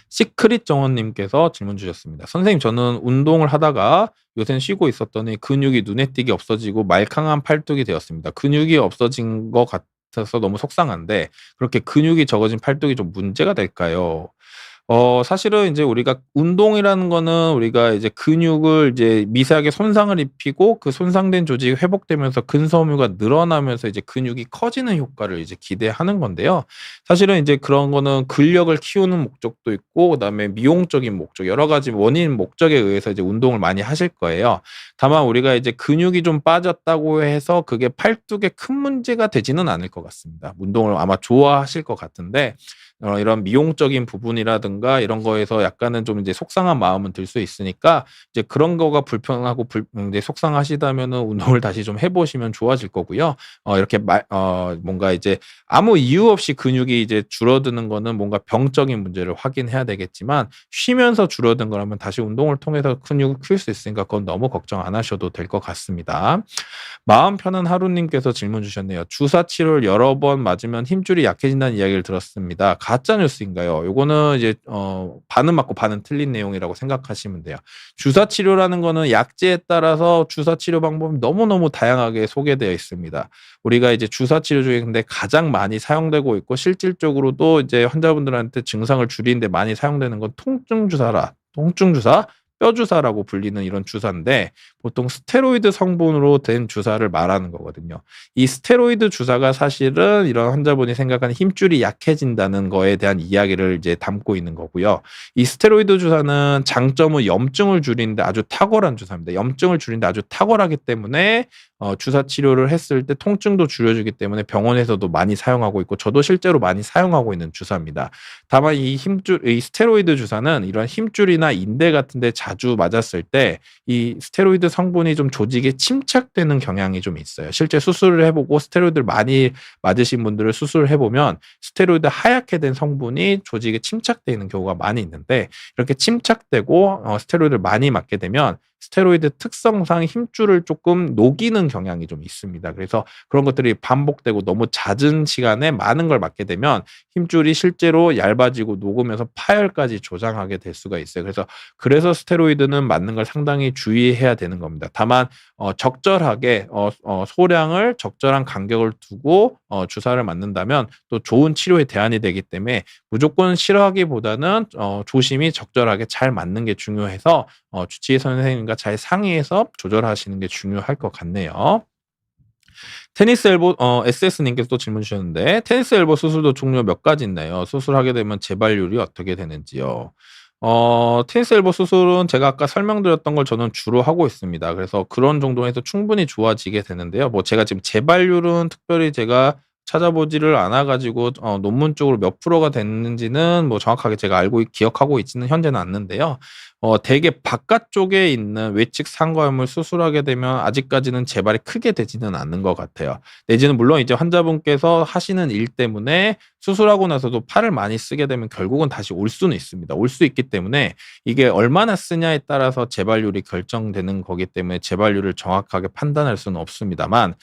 시크릿 정원님께서 질문 주셨습니다. 선생님, 저는 운동을 하다가 요새는 쉬고 있었더니 근육이 눈에 띄게 없어지고 말캉한 팔뚝이 되었습니다. 근육이 없어진 것 같아서 너무 속상한데 그렇게 근육이 적어진 팔뚝이 좀 문제가 될까요? 사실은 이제 우리가 운동이라는 거는 우리가 이제 근육을 이제 미세하게 손상을 입히고 그 손상된 조직이 회복되면서 근섬유가 늘어나면서 이제 근육이 커지는 효과를 이제 기대하는 건데요. 사실은 이제 그런 거는 근력을 키우는 목적도 있고 그다음에 미용적인 목적, 여러 가지 원인 목적에 의해서 이제 운동을 많이 하실 거예요. 다만 우리가 이제 근육이 좀 빠졌다고 해서 그게 팔뚝에 큰 문제가 되지는 않을 것 같습니다. 운동을 아마 좋아하실 것 같은데 이런 미용적인 부분이라든가 이런 거에서 약간은 좀 이제 속상한 마음은 들 수 있으니까 이제 그런 거가 불편하고 이제 속상하시다면은 운동을 다시 좀 해 보시면 좋아질 거고요. 이렇게 뭔가 이제 아무 이유 없이 근육이 이제 줄어드는 거는 뭔가 병적인 문제를 확인해야 되겠지만 쉬면서 줄어든 거라면 다시 운동을 통해서 근육을 키울 수 있으니까 그건 너무 걱정 안 하셔도 될 것 같습니다. 마음 편한 하루님께서 질문 주셨네요. 주사 치료를 여러 번 맞으면 힘줄이 약해진다는 이야기를 들었습니다. 가짜 뉴스인가요? 요거는 이제 반은 맞고 반은 틀린 내용이라고 생각하시면 돼요. 주사 치료라는 거는 약제에 따라서 주사 치료 방법이 너무너무 다양하게 소개되어 있습니다. 우리가 이제 주사 치료 중에 근데 가장 많이 사용되고 있고 실질적으로도 이제 환자분들한테 증상을 줄이는데 많이 사용되는 건 통증 주사, 뼈 주사라고 불리는 이런 주사인데 보통 스테로이드 성분으로 된 주사를 말하는 거거든요. 이 스테로이드 주사가 사실은 이런 환자분이 생각하는 힘줄이 약해진다는 거에 대한 이야기를 이제 담고 있는 거고요. 이 스테로이드 주사는 장점은 염증을 줄이는데 아주 탁월한 주사입니다. 염증을 줄이는데 아주 탁월하기 때문에 주사 치료를 했을 때 통증도 줄여주기 때문에 병원에서도 많이 사용하고 있고 저도 실제로 많이 사용하고 있는 주사입니다. 다만 이 스테로이드 주사는 이런 힘줄이나 인대 같은 데 자주 맞았을 때 이 스테로이드 성분이 좀 조직에 침착되는 경향이 좀 있어요. 실제 수술을 해보고 스테로이드를 많이 맞으신 분들을 수술을 해보면 스테로이드 하얗게 된 성분이 조직에 침착되어 있는 경우가 많이 있는데 이렇게 침착되고 스테로이드를 많이 맞게 되면 스테로이드 특성상 힘줄을 조금 녹이는 경향이 좀 있습니다. 그래서 그런 것들이 반복되고 너무 잦은 시간에 많은 걸 맞게 되면 힘줄이 실제로 얇아지고 녹으면서 파열까지 조장하게 될 수가 있어요. 그래서 스테로이드는 맞는 걸 상당히 주의해야 되는 겁니다. 다만 적절하게 소량을 적절한 간격을 두고 주사를 맞는다면 또 좋은 치료의 대안이 되기 때문에 무조건 싫어하기보다는 조심히 적절하게 잘 맞는 게 중요해서 주치의 선생님과 잘 상의해서 조절하시는 게 중요할 것 같네요. 테니스 엘보 SS님께서 또 질문 주셨는데 테니스 엘보 수술도 종류 몇 가지 있나요? 수술하게 되면 재발률이 어떻게 되는지요? 테니스 엘보 수술은 제가 아까 설명드렸던 걸 저는 주로 하고 있습니다. 그래서 그런 정도에서 충분히 좋아지게 되는데요. 뭐 제가 지금 재발률은 특별히 제가 찾아보지를 않아 가지고 논문 쪽으로 몇 프로가 됐는지는 뭐 정확하게 제가 기억하고 있지는 현재는 않는데요. 대개 바깥쪽에 있는 외측 상과염을 수술하게 되면 아직까지는 재발이 크게 되지는 않는 것 같아요. 내지는 물론 이제 환자분께서 하시는 일 때문에 수술하고 나서도 팔을 많이 쓰게 되면 결국은 다시 올 수는 있습니다. 올 수 있기 때문에 이게 얼마나 쓰냐에 따라서 재발률이 결정되는 거기 때문에 재발률을 정확하게 판단할 수는 없습니다만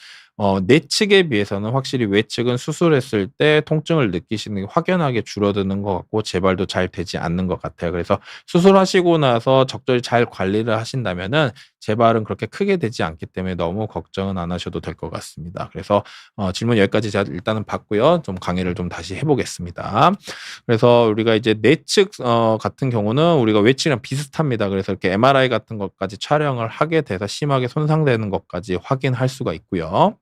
내측에 비해서는 확실히 외측은 수술했을 때 통증을 느끼시는 게 확연하게 줄어드는 것 같고 재발도 잘 되지 않는 것 같아요. 그래서 수술하시고 나서 적절히 잘 관리를 하신다면은 재발은 그렇게 크게 되지 않기 때문에 너무 걱정은 안 하셔도 될 것 같습니다. 그래서 질문 여기까지 제가 일단은 받고요. 좀 강의를 좀 다시 해보겠습니다. 그래서 우리가 이제 내측 같은 경우는 우리가 외측이랑 비슷합니다. 그래서 이렇게 MRI 같은 것까지 촬영을 하게 돼서 심하게 손상되는 것까지 확인할 수가 있고요.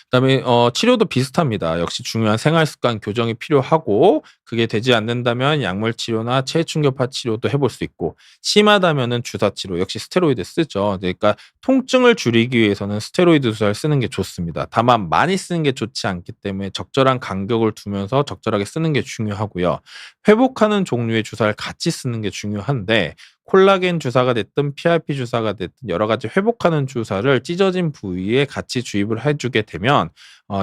그다음에 치료도 비슷합니다. 역시 중요한 생활 습관 교정이 필요하고 그게 되지 않는다면 약물 치료나 체충격파 치료도 해볼 수 있고 심하다면은 주사 치료 역시 스테로이드 쓰죠. 그러니까 통증을 줄이기 위해서는 스테로이드 주사를 쓰는 게 좋습니다. 다만 많이 쓰는 게 좋지 않기 때문에 적절한 간격을 두면서 적절하게 쓰는 게 중요하고요. 회복하는 종류의 주사를 같이 쓰는 게 중요한데 콜라겐 주사가 됐든 PRP 주사가 됐든 여러 가지 회복하는 주사를 찢어진 부위에 같이 주입을 해주게 되면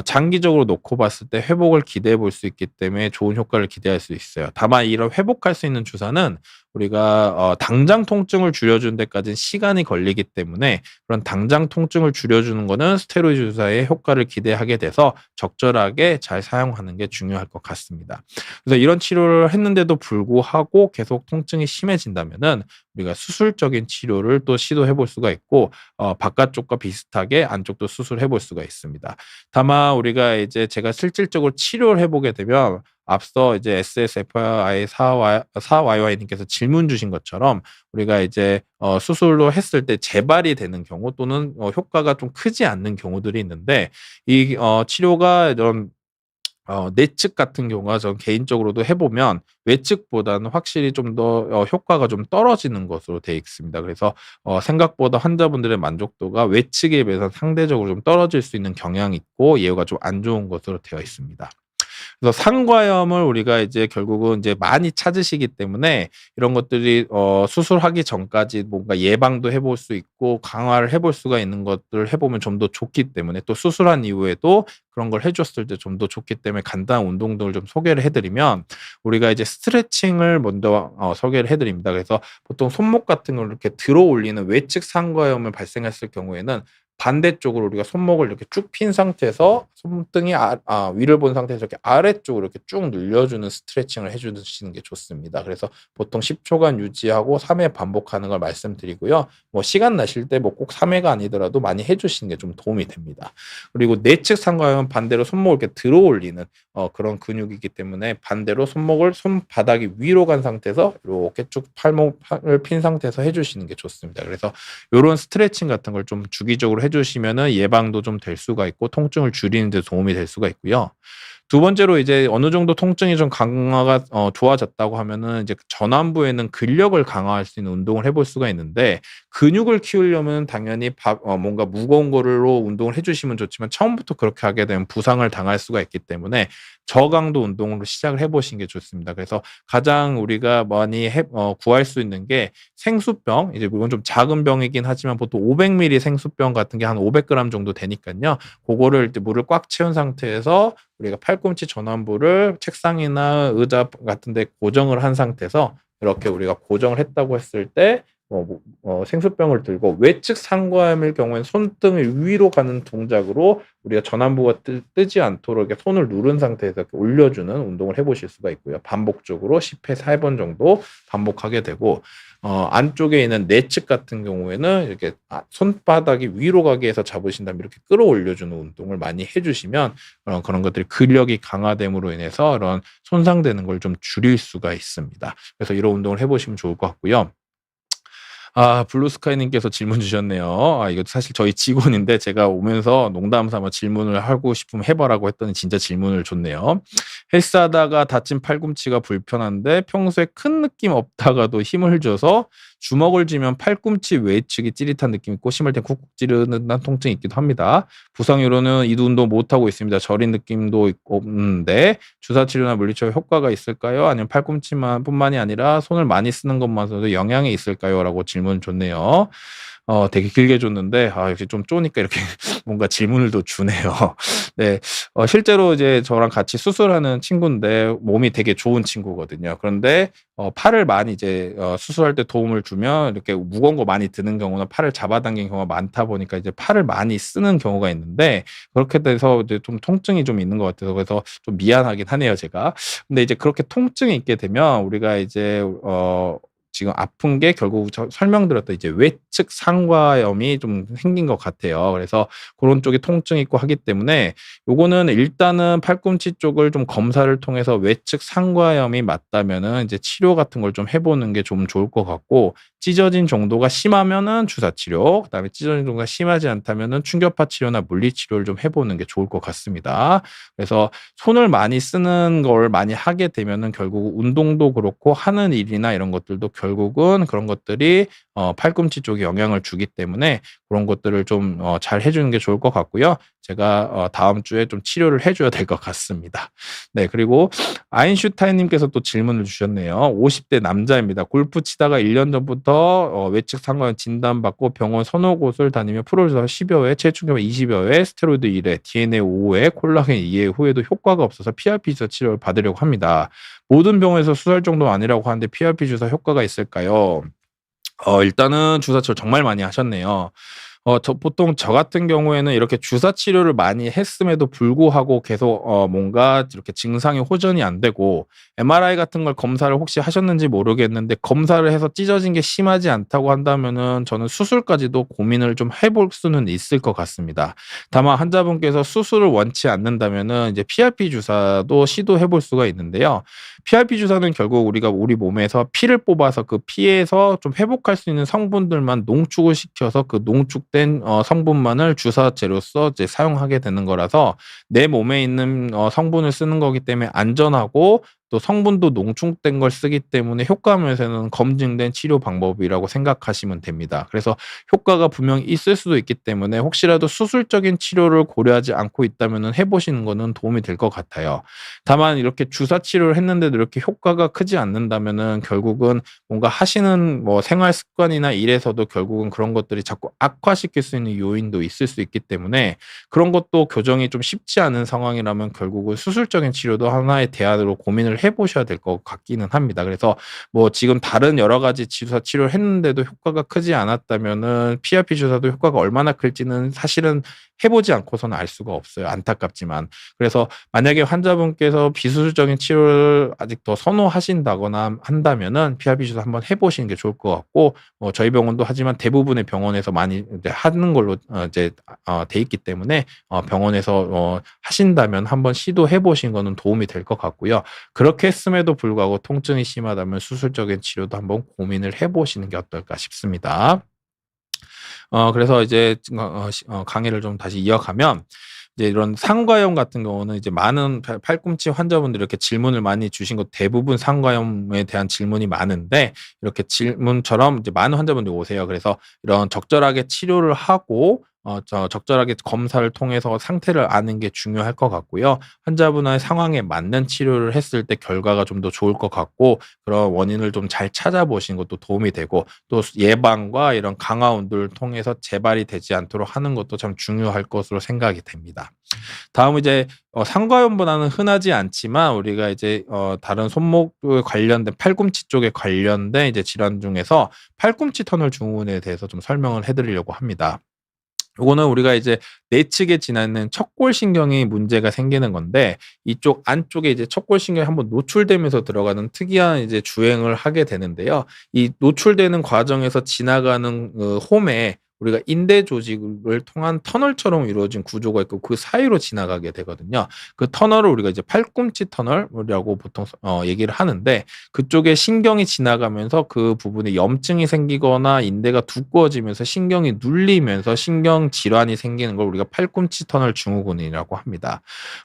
장기적으로 놓고 봤을 때 회복을 기대해 볼 수 있기 때문에 좋은 효과를 기대할 수 있어요. 다만 이런 회복할 수 있는 주사는 우리가 당장 통증을 줄여주는 데까지는 시간이 걸리기 때문에 그런 당장 통증을 줄여주는 거는 스테로이드 주사의 효과를 기대하게 돼서 적절하게 잘 사용하는 게 중요할 것 같습니다. 그래서 이런 치료를 했는데도 불구하고 계속 통증이 심해진다면은 우리가 수술적인 치료를 또 시도해 볼 수가 있고 바깥쪽과 비슷하게 안쪽도 수술해 볼 수가 있습니다. 다만 우리가 이제 제가 실질적으로 치료를 해 보게 되면 앞서 이제 SSFI 4YY 님께서 질문 주신 것처럼 우리가 이제 수술로 했을 때 재발이 되는 경우 또는 효과가 좀 크지 않는 경우들이 있는데 이 치료가 이런 내측 같은 경우가 전 개인적으로도 해 보면 외측보다는 확실히 좀 더 효과가 좀 떨어지는 것으로 되어 있습니다. 그래서 생각보다 환자분들의 만족도가 외측에 비해서 상대적으로 좀 떨어질 수 있는 경향이 있고 예후가 좀 안 좋은 것으로 되어 있습니다. 그래서 상과염을 우리가 이제 결국은 이제 많이 찾으시기 때문에 이런 것들이 수술하기 전까지 뭔가 예방도 해볼 수 있고 강화를 해볼 수가 있는 것들을 해보면 좀 더 좋기 때문에 또 수술한 이후에도 그런 걸 해줬을 때 좀 더 좋기 때문에 간단한 운동들을 좀 소개를 해드리면 우리가 이제 스트레칭을 먼저 소개를 해드립니다. 그래서 보통 손목 같은 걸 이렇게 들어 올리는 외측 상과염을 발생했을 경우에는 반대쪽으로 우리가 손목을 이렇게 쭉 핀 상태에서 손등이 위를 본 상태에서 이렇게 아래쪽으로 이렇게 쭉 늘려주는 스트레칭을 해주시는 게 좋습니다. 그래서 보통 10초간 유지하고 3회 반복하는 걸 말씀드리고요. 뭐 시간 나실 때 뭐 꼭 3회가 아니더라도 많이 해주시는 게 좀 도움이 됩니다. 그리고 내측 상과염은 반대로 손목을 이렇게 들어 올리는 그런 근육이기 때문에 반대로 손목을 손바닥이 위로 간 상태에서 이렇게 쭉 팔을 핀 상태에서 해주시는 게 좋습니다. 그래서 요런 스트레칭 같은 걸 좀 주기적으로 해주시면은 예방도 좀 될 수가 있고 통증을 줄이는 데 도움이 될 수가 있고요. 두 번째로 이제 어느 정도 통증이 좀 강화가 좋아졌다고 하면은 이제 전완부에는 근력을 강화할 수 있는 운동을 해볼 수가 있는데 근육을 키우려면 당연히 뭔가 무거운 거로 운동을 해주시면 좋지만 처음부터 그렇게 하게 되면 부상을 당할 수가 있기 때문에 저강도 운동으로 시작을 해보시는 게 좋습니다. 그래서 가장 우리가 많이 구할 수 있는 게 생수병, 이제 물론 좀 작은 병이긴 하지만 보통 500ml 생수병 같은 게 한 500g 정도 되니까요. 그거를 물을 꽉 채운 상태에서 우리가 팔꿈치 전완부를 책상이나 의자 같은 데 고정을 한 상태에서 이렇게 우리가 고정을 했다고 했을 때 생수병을 들고 외측 상과염일 경우에는 손등을 위로 가는 동작으로 우리가 전완부가 뜨지 않도록 이렇게 손을 누른 상태에서 이렇게 올려주는 운동을 해보실 수가 있고요. 반복적으로 10회 4번 정도 반복하게 되고 안쪽에 있는 내측 같은 경우에는 이렇게 손바닥이 위로 가게 해서 잡으신 다음에 이렇게 끌어올려주는 운동을 많이 해주시면 그런 것들이 근력이 강화됨으로 인해서 이런 손상되는 걸 좀 줄일 수가 있습니다. 그래서 이런 운동을 해보시면 좋을 것 같고요. 블루스카이님께서 질문 주셨네요. 이거 사실 저희 직원인데 제가 오면서 농담 삼아 질문을 하고 싶으면 해봐라고 했더니 진짜 질문을 줬네요. 헬스하다가 다친 팔꿈치가 불편한데 평소에 큰 느낌 없다가도 힘을 줘서 주먹을 쥐면 팔꿈치 외측이 찌릿한 느낌이 있고 심할 땐 쿡쿡 찌르는 통증이 있기도 합니다. 부상 이후로는 이두 운동 못하고 있습니다. 저린 느낌도 없는데 주사 치료나 물리치료 효과가 있을까요? 아니면 팔꿈치만 뿐만이 아니라 손을 많이 쓰는 것만으로도 영향이 있을까요? 라고 질문 줬네요. 되게 길게 줬는데 역시 좀 쪼니까 이렇게 뭔가 질문을 또 주네요. 네. 실제로 이제 저랑 같이 수술하는 친구인데 몸이 되게 좋은 친구거든요. 그런데 팔을 많이 이제 수술할 때 도움을 주면 이렇게 무거운 거 많이 드는 경우나 팔을 잡아당기는 경우가 많다 보니까 이제 팔을 많이 쓰는 경우가 있는데 그렇게 돼서 이제 좀 통증이 좀 있는 것 같아서 그래서 좀 미안하긴 하네요, 제가. 근데 이제 그렇게 통증이 있게 되면 우리가 이제 지금 아픈 게 결국 설명드렸던 이제 외측 상과염이 좀 생긴 것 같아요. 그래서 그런 쪽에 통증이 있고 하기 때문에 요거는 일단은 팔꿈치 쪽을 좀 검사를 통해서 외측 상과염이 맞다면은 이제 치료 같은 걸 좀 해보는 게 좀 좋을 것 같고 찢어진 정도가 심하면은 주사 치료, 그다음에 찢어진 정도가 심하지 않다면은 충격파 치료나 물리 치료를 좀 해보는 게 좋을 것 같습니다. 그래서 손을 많이 쓰는 걸 많이 하게 되면은 결국 운동도 그렇고 하는 일이나 이런 것들도 결국은 그런 것들이 팔꿈치 쪽에 영향을 주기 때문에 그런 것들을 좀 잘 해 주는 게 좋을 것 같고요. 제가 다음 주에 좀 치료를 해 줘야 될 것 같습니다. 네, 그리고 아인슈타인 님께서 또 질문을 주셨네요. 50대 남자입니다. 골프 치다가 1년 전부터 외측 상관 진단받고 병원 서너 곳을 다니며 프로에서 10여 회, 체중계만 20여 회, 스테로이드 1회, DNA 5회, 콜라겐 2회 후에도 효과가 없어서 PRP 주사 치료를 받으려고 합니다. 모든 병원에서 수술 정도 아니라고 하는데 PRP 주사 효과가 있을까요? 일단은 주사 치료 정말 많이 하셨네요. 보통 저 같은 경우에는 이렇게 주사 치료를 많이 했음에도 불구하고 계속 뭔가 이렇게 증상이 호전이 안 되고 MRI 같은 걸 검사를 혹시 하셨는지 모르겠는데 검사를 해서 찢어진 게 심하지 않다고 한다면은 저는 수술까지도 고민을 좀 해볼 수는 있을 것 같습니다. 다만 환자분께서 수술을 원치 않는다면은 이제 PRP 주사도 시도해 볼 수가 있는데요. PRP 주사는 결국 우리가 우리 몸에서 피를 뽑아서 그 피에서 좀 회복할 수 있는 성분들만 농축을 시켜서 그 농축된 성분만을 주사제로서 이제 사용하게 되는 거라서 내 몸에 있는 성분을 쓰는 거기 때문에 안전하고 또 성분도 농축된 걸 쓰기 때문에 효과 면에서는 검증된 치료 방법이라고 생각하시면 됩니다. 그래서 효과가 분명히 있을 수도 있기 때문에 혹시라도 수술적인 치료를 고려하지 않고 있다면은 해 보시는 거는 도움이 될 것 같아요. 다만 이렇게 주사 치료를 했는데도 이렇게 효과가 크지 않는다면은 결국은 뭔가 하시는 뭐 생활 습관이나 일에서도 결국은 그런 것들이 자꾸 악화시킬 수 있는 요인도 있을 수 있기 때문에 그런 것도 교정이 좀 쉽지 않은 상황이라면 결국은 수술적인 치료도 하나의 대안으로 고민을 해 보셔야 될 것 같기는 합니다. 그래서 뭐 지금 다른 여러 가지 주사 치료를 했는데도 효과가 크지 않았다면은 PRP 주사도 효과가 얼마나 클지는 사실은 해 보지 않고서는 알 수가 없어요, 안타깝지만. 그래서 만약에 환자분께서 비수술적인 치료를 아직 더 선호하신다거나 한다면은 PRP 주사 한번 해 보시는 게 좋을 것 같고 저희 병원도 하지만 대부분의 병원에서 많이 이제 하는 걸로 이제 돼 있기 때문에 병원에서 하신다면 한번 시도해 보시는 거는 도움이 될 것 같고요. 그렇게 했음에도 불구하고 통증이 심하다면 수술적인 치료도 한번 고민을 해 보시는 게 어떨까 싶습니다. 그래서 이제 강의를 좀 다시 이어가면 이제 이런 상과염 같은 경우는 이제 많은 팔꿈치 환자분들이 이렇게 질문을 많이 주신 것 대부분 상과염에 대한 질문이 많은데 이렇게 질문처럼 이제 많은 환자분들이 오세요. 그래서 이런 적절하게 치료를 하고 적절하게 검사를 통해서 상태를 아는 게 중요할 것 같고요. 환자분의 상황에 맞는 치료를 했을 때 결과가 좀 더 좋을 것 같고 그런 원인을 좀 잘 찾아보시는 것도 도움이 되고 또 예방과 이런 강화 운동을 통해서 재발이 되지 않도록 하는 것도 참 중요할 것으로 생각이 됩니다. 다음은 이제 상과염보다는 흔하지 않지만 우리가 이제 다른 손목 관련된 팔꿈치 쪽에 관련된 이제 질환 중에서 팔꿈치 터널 증후군에 대해서 좀 설명을 해 드리려고 합니다. 요거는 우리가 이제 내측에 지나는 척골신경이 문제가 생기는 건데 이쪽 안쪽에 이제 척골신경이 한번 노출되면서 들어가는 특이한 이제 주행을 하게 되는데요. 이 노출되는 과정에서 지나가는 홈에 우리가 인대 조직을 통한 터널처럼 이루어진 구조가 있고 그 사이로 지나가게 되거든요. 그 터널을 우리가 이제 팔꿈치 터널이라고 보통 얘기를 하는데 그쪽에 신경이 지나가면서 그 부분에 염증이 생기거나 인대가 두꺼워지면서 신경이 눌리면서 신경 질환이 생기는 걸 우리가 팔꿈치 터널 증후군이라고 합니다.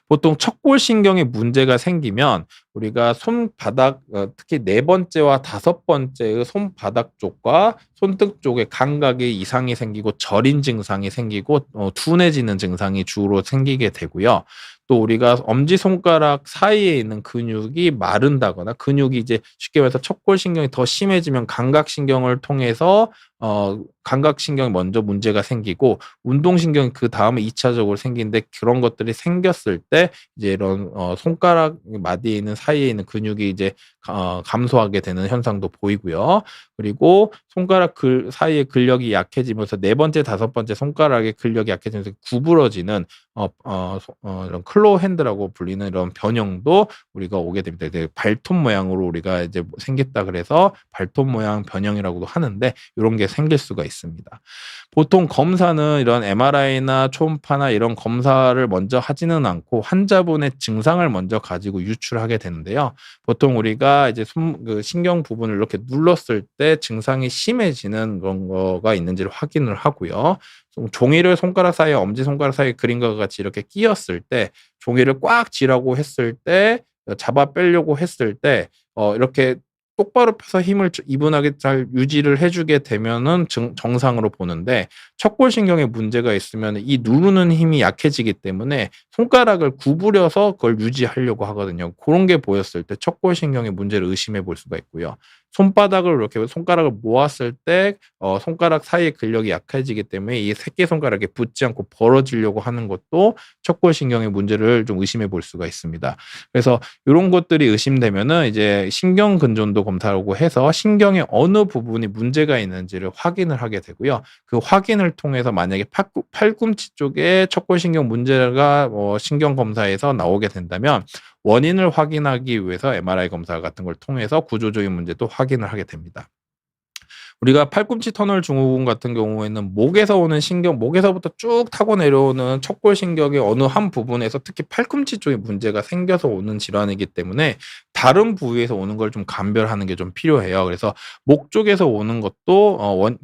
보통 척골신경에 문제가 생기면 우리가 손바닥 특히 네 번째와 다섯 번째의 손바닥 쪽과 손등 쪽에 감각에 이상이 생기고 저린 증상이 생기고 둔해지는 증상이 주로 생기게 되고요. 또 우리가 엄지손가락 사이에 있는 근육이 마른다거나 근육이 이제 쉽게 말해서 척골신경이 더 심해지면 감각신경을 통해서 감각신경이 먼저 문제가 생기고 운동신경이 그다음에 2차적으로 생기는데 그런 것들이 생겼을 때 이제 이런 손가락 마디에 있는 사이에 있는 근육이 이제 감소하게 되는 현상도 보이고요. 그리고 손가락 사이의 근력이 약해지면서 네 번째, 다섯 번째 손가락의 근력이 약해지면서 구부러지는 이런 클로우 핸드라고 불리는 이런 변형도 우리가 오게 됩니다. 이제 발톱 모양으로 우리가 이제 생겼다 그래서 발톱 모양 변형이라고도 하는데 요런 게 생길 수가 있습니다. 보통 검사는 이런 MRI나 초음파나 이런 검사를 먼저 하지는 않고 환자분의 증상을 먼저 가지고 유출하게 되는데요. 보통 우리가 이제 그 신경 부분을 이렇게 눌렀을 때 증상이 심해지는 그런 거가 있는지를 확인을 하고요. 종이를 손가락 사이에 엄지손가락 사이에 그림과 같이 이렇게 끼었을 때 종이를 꽉 쥐라고 했을 때 잡아 빼려고 했을 때 이렇게 똑바로 펴서 힘을 이분하게 잘 유지를 해 주게 되면은 정상으로 보는데, 척골신경에 문제가 있으면 이 누르는 힘이 약해지기 때문에 손가락을 구부려서 그걸 유지하려고 하거든요. 그런 게 보였을 때 척골신경의 문제를 의심해 볼 수가 있고요. 손바닥을 이렇게 손가락을 모았을 때 손가락 사이의 근력이 약해지기 때문에 이 새끼손가락에 붙지 않고 벌어지려고 하는 것도 척골신경의 문제를 좀 의심해 볼 수가 있습니다. 그래서 요런 것들이 의심되면은 이제 신경근전도 검사라고 해서 신경의 어느 부분이 문제가 있는지를 확인을 하게 되고요. 그 확인을 통해서 만약에 팔꿈치 쪽에 척골신경 문제가 신경 검사에서 나오게 된다면 원인을 확인하기 위해서 MRI 검사 같은 걸 통해서 구조적인 문제도 확인을 하게 됩니다. 우리가 팔꿈치 터널 증후군 같은 경우에는 목에서 오는 신경, 목에서부터 쭉 타고 내려오는 척골신경의 어느 한 부분에서 특히 팔꿈치 쪽에 문제가 생겨서 오는 질환이기 때문에 다른 부위에서 오는 걸 좀 감별하는 게 좀 필요해요. 그래서 목 쪽에서 오는 것도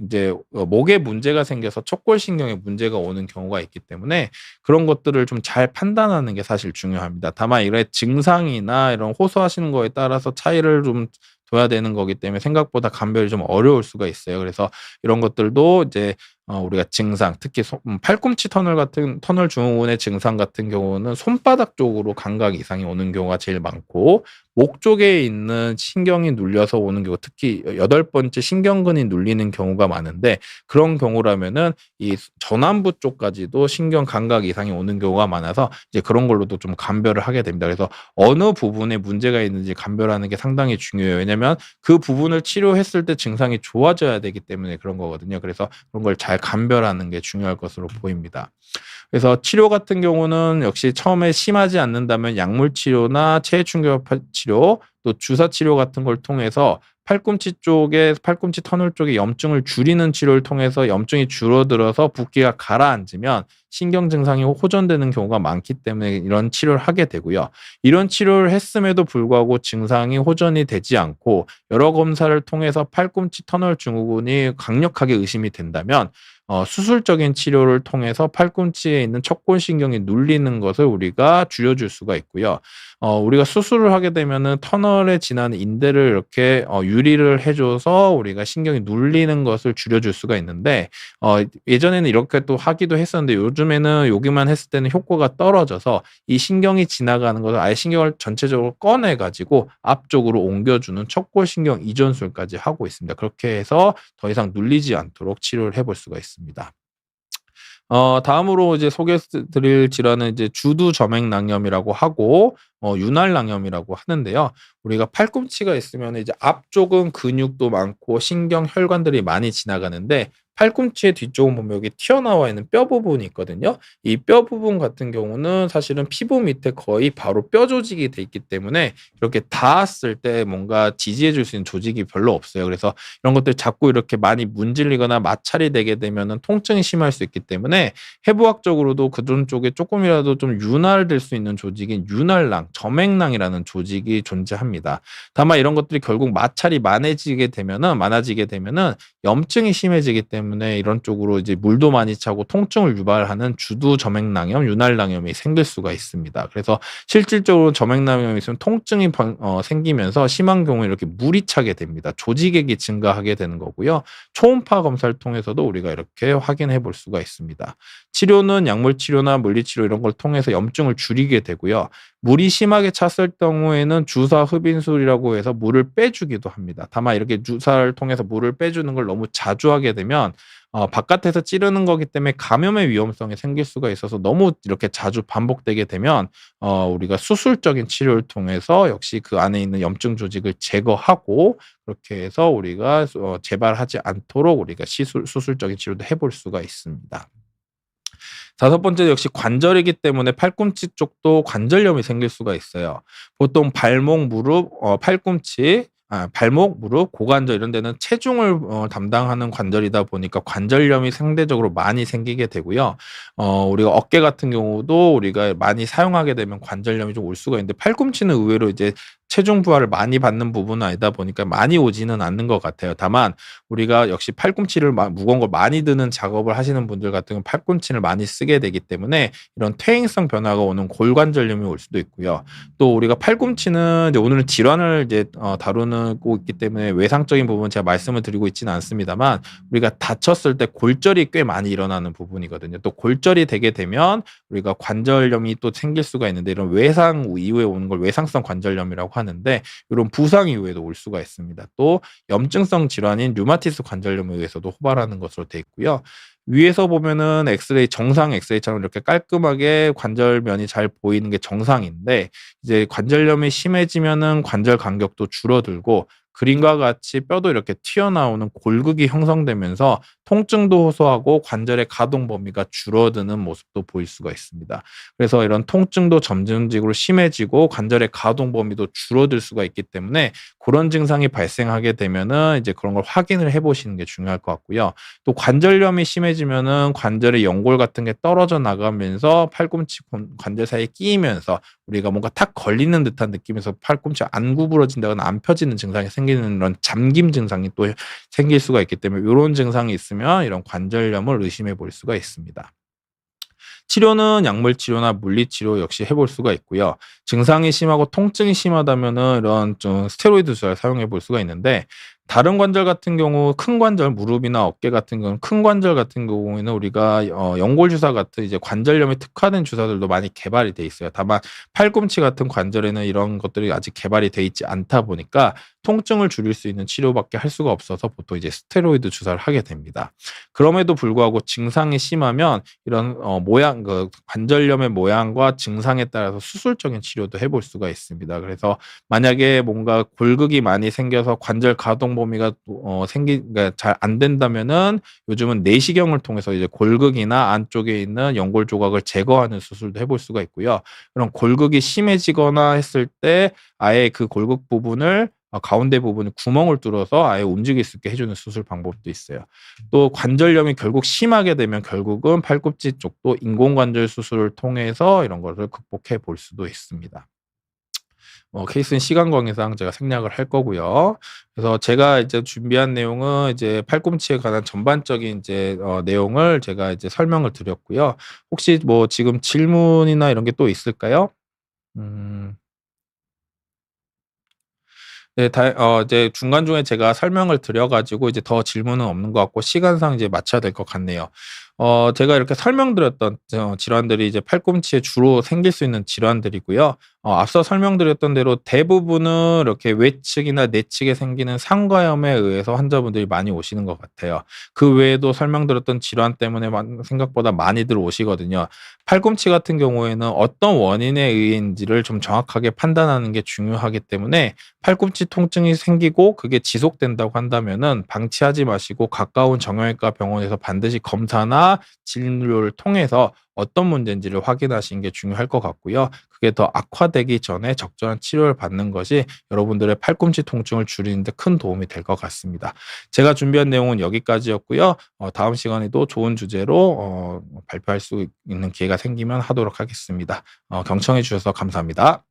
목에 문제가 생겨서 척골신경에 문제가 오는 경우가 있기 때문에 그런 것들을 좀 잘 판단하는 게 사실 중요합니다. 다만 이런 증상이나 이런 호소하시는 거에 따라서 차이를 좀 둬야 되는 거기 때문에 생각보다 감별이 좀 어려울 수가 있어요. 그래서 이런 것들도 이제 우리가 증상, 특히 팔꿈치 터널 증후군의 증상 같은 경우는 손바닥 쪽으로 감각 이상이 오는 경우가 제일 많고, 목 쪽에 있는 신경이 눌려서 오는 경우, 특히 8번째 신경근이 눌리는 경우가 많은데, 그런 경우라면은 이 전완부 쪽까지도 신경 감각 이상이 오는 경우가 많아서 이제 그런 걸로도 좀 감별을 하게 됩니다. 그래서 어느 부분에 문제가 있는지 감별하는 게 상당히 중요해요. 왜냐면 그 부분을 치료했을 때 증상이 좋아져야 되기 때문에 그런 거거든요. 그래서 그런 걸 잘 감별하는 게 중요할 것으로 보입니다. 그래서 치료 같은 경우는 역시 처음에 심하지 않는다면 약물 치료나 체외충격 치료, 또 주사 치료 같은 걸 통해서 팔꿈치 터널 쪽에 염증을 줄이는 치료를 통해서 염증이 줄어들어서 붓기가 가라앉으면 신경 증상이 호전되는 경우가 많기 때문에 이런 치료를 하게 되고요. 이런 치료를 했음에도 불구하고 증상이 호전이 되지 않고 여러 검사를 통해서 팔꿈치 터널 증후군이 강력하게 의심이 된다면 수술적인 치료를 통해서 팔꿈치에 있는 척골신경이 눌리는 것을 우리가 줄여줄 수가 있고요. 우리가 수술을 하게 되면은 터널에 지나는 인대를 이렇게 유리를 해줘서 우리가 신경이 눌리는 것을 줄여줄 수가 있는데, 예전에는 이렇게 또 하기도 했었는데 요즘에는 여기만 했을 때는 효과가 떨어져서 이 신경이 지나가는 것을 아예 신경을 전체적으로 꺼내가지고 앞쪽으로 옮겨주는 척골신경 이전술까지 하고 있습니다. 그렇게 해서 더 이상 눌리지 않도록 치료를 해볼 수가 있습니다. 다음으로 이제 소개해 드릴 질환은 이제 주두저맥낭염이라고 하고 윤활낭염이라고 하는데요. 우리가 팔꿈치가 있으면 이제 앞쪽은 근육도 많고 신경 혈관들이 많이 지나가는데, 팔꿈치의 뒤쪽은 보면 여기 튀어나와 있는 뼈 부분이 있거든요. 이 뼈 부분 같은 경우는 사실은 피부 밑에 거의 바로 뼈 조직이 돼 있기 때문에 이렇게 닿았을 때 뭔가 지지해 줄 수 있는 조직이 별로 없어요. 그래서 이런 것들 자꾸 이렇게 많이 문질리거나 마찰이 되게 되면은 통증이 심할 수 있기 때문에 해부학적으로도 그런 쪽에 조금이라도 좀 윤활될 수 있는 조직인 윤활낭, 저맥낭이라는 조직이 존재합니다. 다만 이런 것들이 결국 마찰이 많아지게 되면은 염증이 심해지기 때문에 이런 쪽으로 이제 물도 많이 차고 통증을 유발하는 주두저맥낭염, 윤활낭염이 생길 수가 있습니다. 그래서 실질적으로 저맥낭염이 있으면 통증이 생기면서 심한 경우에 이렇게 물이 차게 됩니다. 조직액이 증가하게 되는 거고요. 초음파 검사를 통해서도 우리가 이렇게 확인해 볼 수가 있습니다. 치료는 약물 치료나 물리 치료 이런 걸 통해서 염증을 줄이게 되고요. 물이 심하게 찼을 경우에는 주사 흡인술이라고 해서 물을 빼주기도 합니다. 다만 이렇게 주사를 통해서 물을 빼주는 걸 너무 자주 하게 되면 바깥에서 찌르는 거기 때문에 감염의 위험성이 생길 수가 있어서 너무 이렇게 자주 반복되게 되면 우리가 수술적인 치료를 통해서 역시 그 안에 있는 염증 조직을 제거하고, 그렇게 해서 우리가 재발하지 않도록 우리가 수술적인 치료도 해볼 수가 있습니다. 다섯 번째 역시 관절이기 때문에 팔꿈치 쪽도 관절염이 생길 수가 있어요. 보통 발목, 무릎, 발목, 무릎, 고관절 이런 데는 체중을 담당하는 관절이다 보니까 관절염이 상대적으로 많이 생기게 되고요. 우리가 어깨 같은 경우도 우리가 많이 사용하게 되면 관절염이 좀 올 수가 있는데, 팔꿈치는 의외로 이제 체중 부하를 많이 받는 부분은 아니다 보니까 많이 오지는 않는 것 같아요. 다만 우리가 역시 팔꿈치를 무거운 걸 많이 드는 작업을 하시는 분들 같은 경우는 팔꿈치를 많이 쓰게 되기 때문에 이런 퇴행성 변화가 오는 골관절염이 올 수도 있고요. 또 우리가 팔꿈치는 이제 오늘은 질환을 이제 다루고 있기 때문에 외상적인 부분은 제가 말씀을 드리고 있지는 않습니다만 우리가 다쳤을 때 골절이 꽤 많이 일어나는 부분이거든요. 또 골절이 되게 되면 우리가 관절염이 또 생길 수가 있는데 이런 외상 이후에 오는 걸 외상성 관절염이라고 하는데 이런 부상 이후에도 올 수가 있습니다. 또 염증성 질환인 류마티스 관절염에 의해서도 호발하는 것으로 되어 있고요. 위에서 보면은 엑스레이 정상 엑스레이처럼 이렇게 깔끔하게 관절면이 잘 보이는 게 정상인데 이제 관절염이 심해지면은 관절 간격도 줄어들고 그림과 같이 뼈도 이렇게 튀어나오는 골극이 형성되면서 통증도 호소하고 관절의 가동 범위가 줄어드는 모습도 보일 수가 있습니다. 그래서 이런 통증도 점진적으로 심해지고 관절의 가동 범위도 줄어들 수가 있기 때문에 그런 증상이 발생하게 되면은 이제 그런 걸 확인을 해 보시는 게 중요할 것 같고요. 또 관절염이 심해지면은 관절의 연골 같은 게 떨어져 나가면서 팔꿈치 관절 사이에 끼이면서 우리가 뭔가 탁 걸리는 듯한 느낌에서 팔꿈치가 안 구부러진다거나 안 펴지는 증상이 생기는 이런 잠김 증상이 또 생길 수가 있기 때문에 요런 증상이 있으면 이런 관절염을 의심해 볼 수가 있습니다. 치료는 약물 치료나 물리 치료 역시 해볼 수가 있고요. 증상이 심하고 통증이 심하다면은 이런 좀 스테로이드 주사를 사용해 볼 수가 있는데 다른 관절 같은 경우 큰 관절 무릎이나 어깨 같은 경우는 큰 관절 같은 경우에는 우리가 연골 주사 같은 이제 관절염에 특화된 주사들도 많이 개발이 돼 있어요. 다만 팔꿈치 같은 관절에는 이런 것들이 아직 개발이 돼 있지 않다 보니까 통증을 줄일 수 있는 치료밖에 할 수가 없어서 보통 이제 스테로이드 주사를 하게 됩니다. 그럼에도 불구하고 증상이 심하면 이런 모양 그 관절염의 모양과 증상에 따라서 수술적인 치료도 해볼 수가 있습니다. 그래서 만약에 뭔가 골극이 많이 생겨서 관절 가동 범위가 그러니까 잘 안 된다면은 요즘은 내시경을 통해서 이제 골극이나 안쪽에 있는 연골 조각을 제거하는 수술도 해볼 수가 있고요. 그런 골극이 심해지거나 했을 때 아예 그 골극 부분을 가운데 부분에 구멍을 뚫어서 아예 움직일 수 있게 해주는 수술 방법도 있어요. 또 관절염이 결국 심하게 되면 결국은 팔꿈치 쪽도 인공관절 수술을 통해서 이런 것을 극복해 볼 수도 있습니다. 케이스는 시간 관계상 제가 생략을 할 거고요. 그래서 제가 이제 준비한 내용은 이제 팔꿈치에 관한 전반적인 이제 내용을 제가 이제 설명을 드렸고요. 혹시 뭐 지금 질문이나 이런 게 또 있을까요? 음. 네. 이제 중간중간에 제가 설명을 드려 가지고 이제 더 질문은 없는 것 같고 시간상 이제 마쳐야 될 것 같네요. 제가 이렇게 설명드렸던 질환들이 이제 팔꿈치에 주로 생길 수 있는 질환들이고요. 앞서 설명드렸던 대로 대부분은 이렇게 외측이나 내측에 생기는 상과염에 의해서 환자분들이 많이 오시는 것 같아요. 그 외에도 설명드렸던 질환 때문에 생각보다 많이들 오시거든요. 팔꿈치 같은 경우에는 어떤 원인에 의해인지를 좀 정확하게 판단하는 게 중요하기 때문에 팔꿈치 통증이 생기고 그게 지속된다고 한다면은 방치하지 마시고 가까운 정형외과 병원에서 반드시 검사나 진료를 통해서 어떤 문제인지를 확인하시는 게 중요할 것 같고요. 그게 더 악화되기 전에 적절한 치료를 받는 것이 여러분들의 팔꿈치 통증을 줄이는 데 큰 도움이 될 것 같습니다. 제가 준비한 내용은 여기까지였고요. 다음 시간에도 좋은 주제로 발표할 수 있는 기회가 생기면 하도록 하겠습니다. 경청해 주셔서 감사합니다.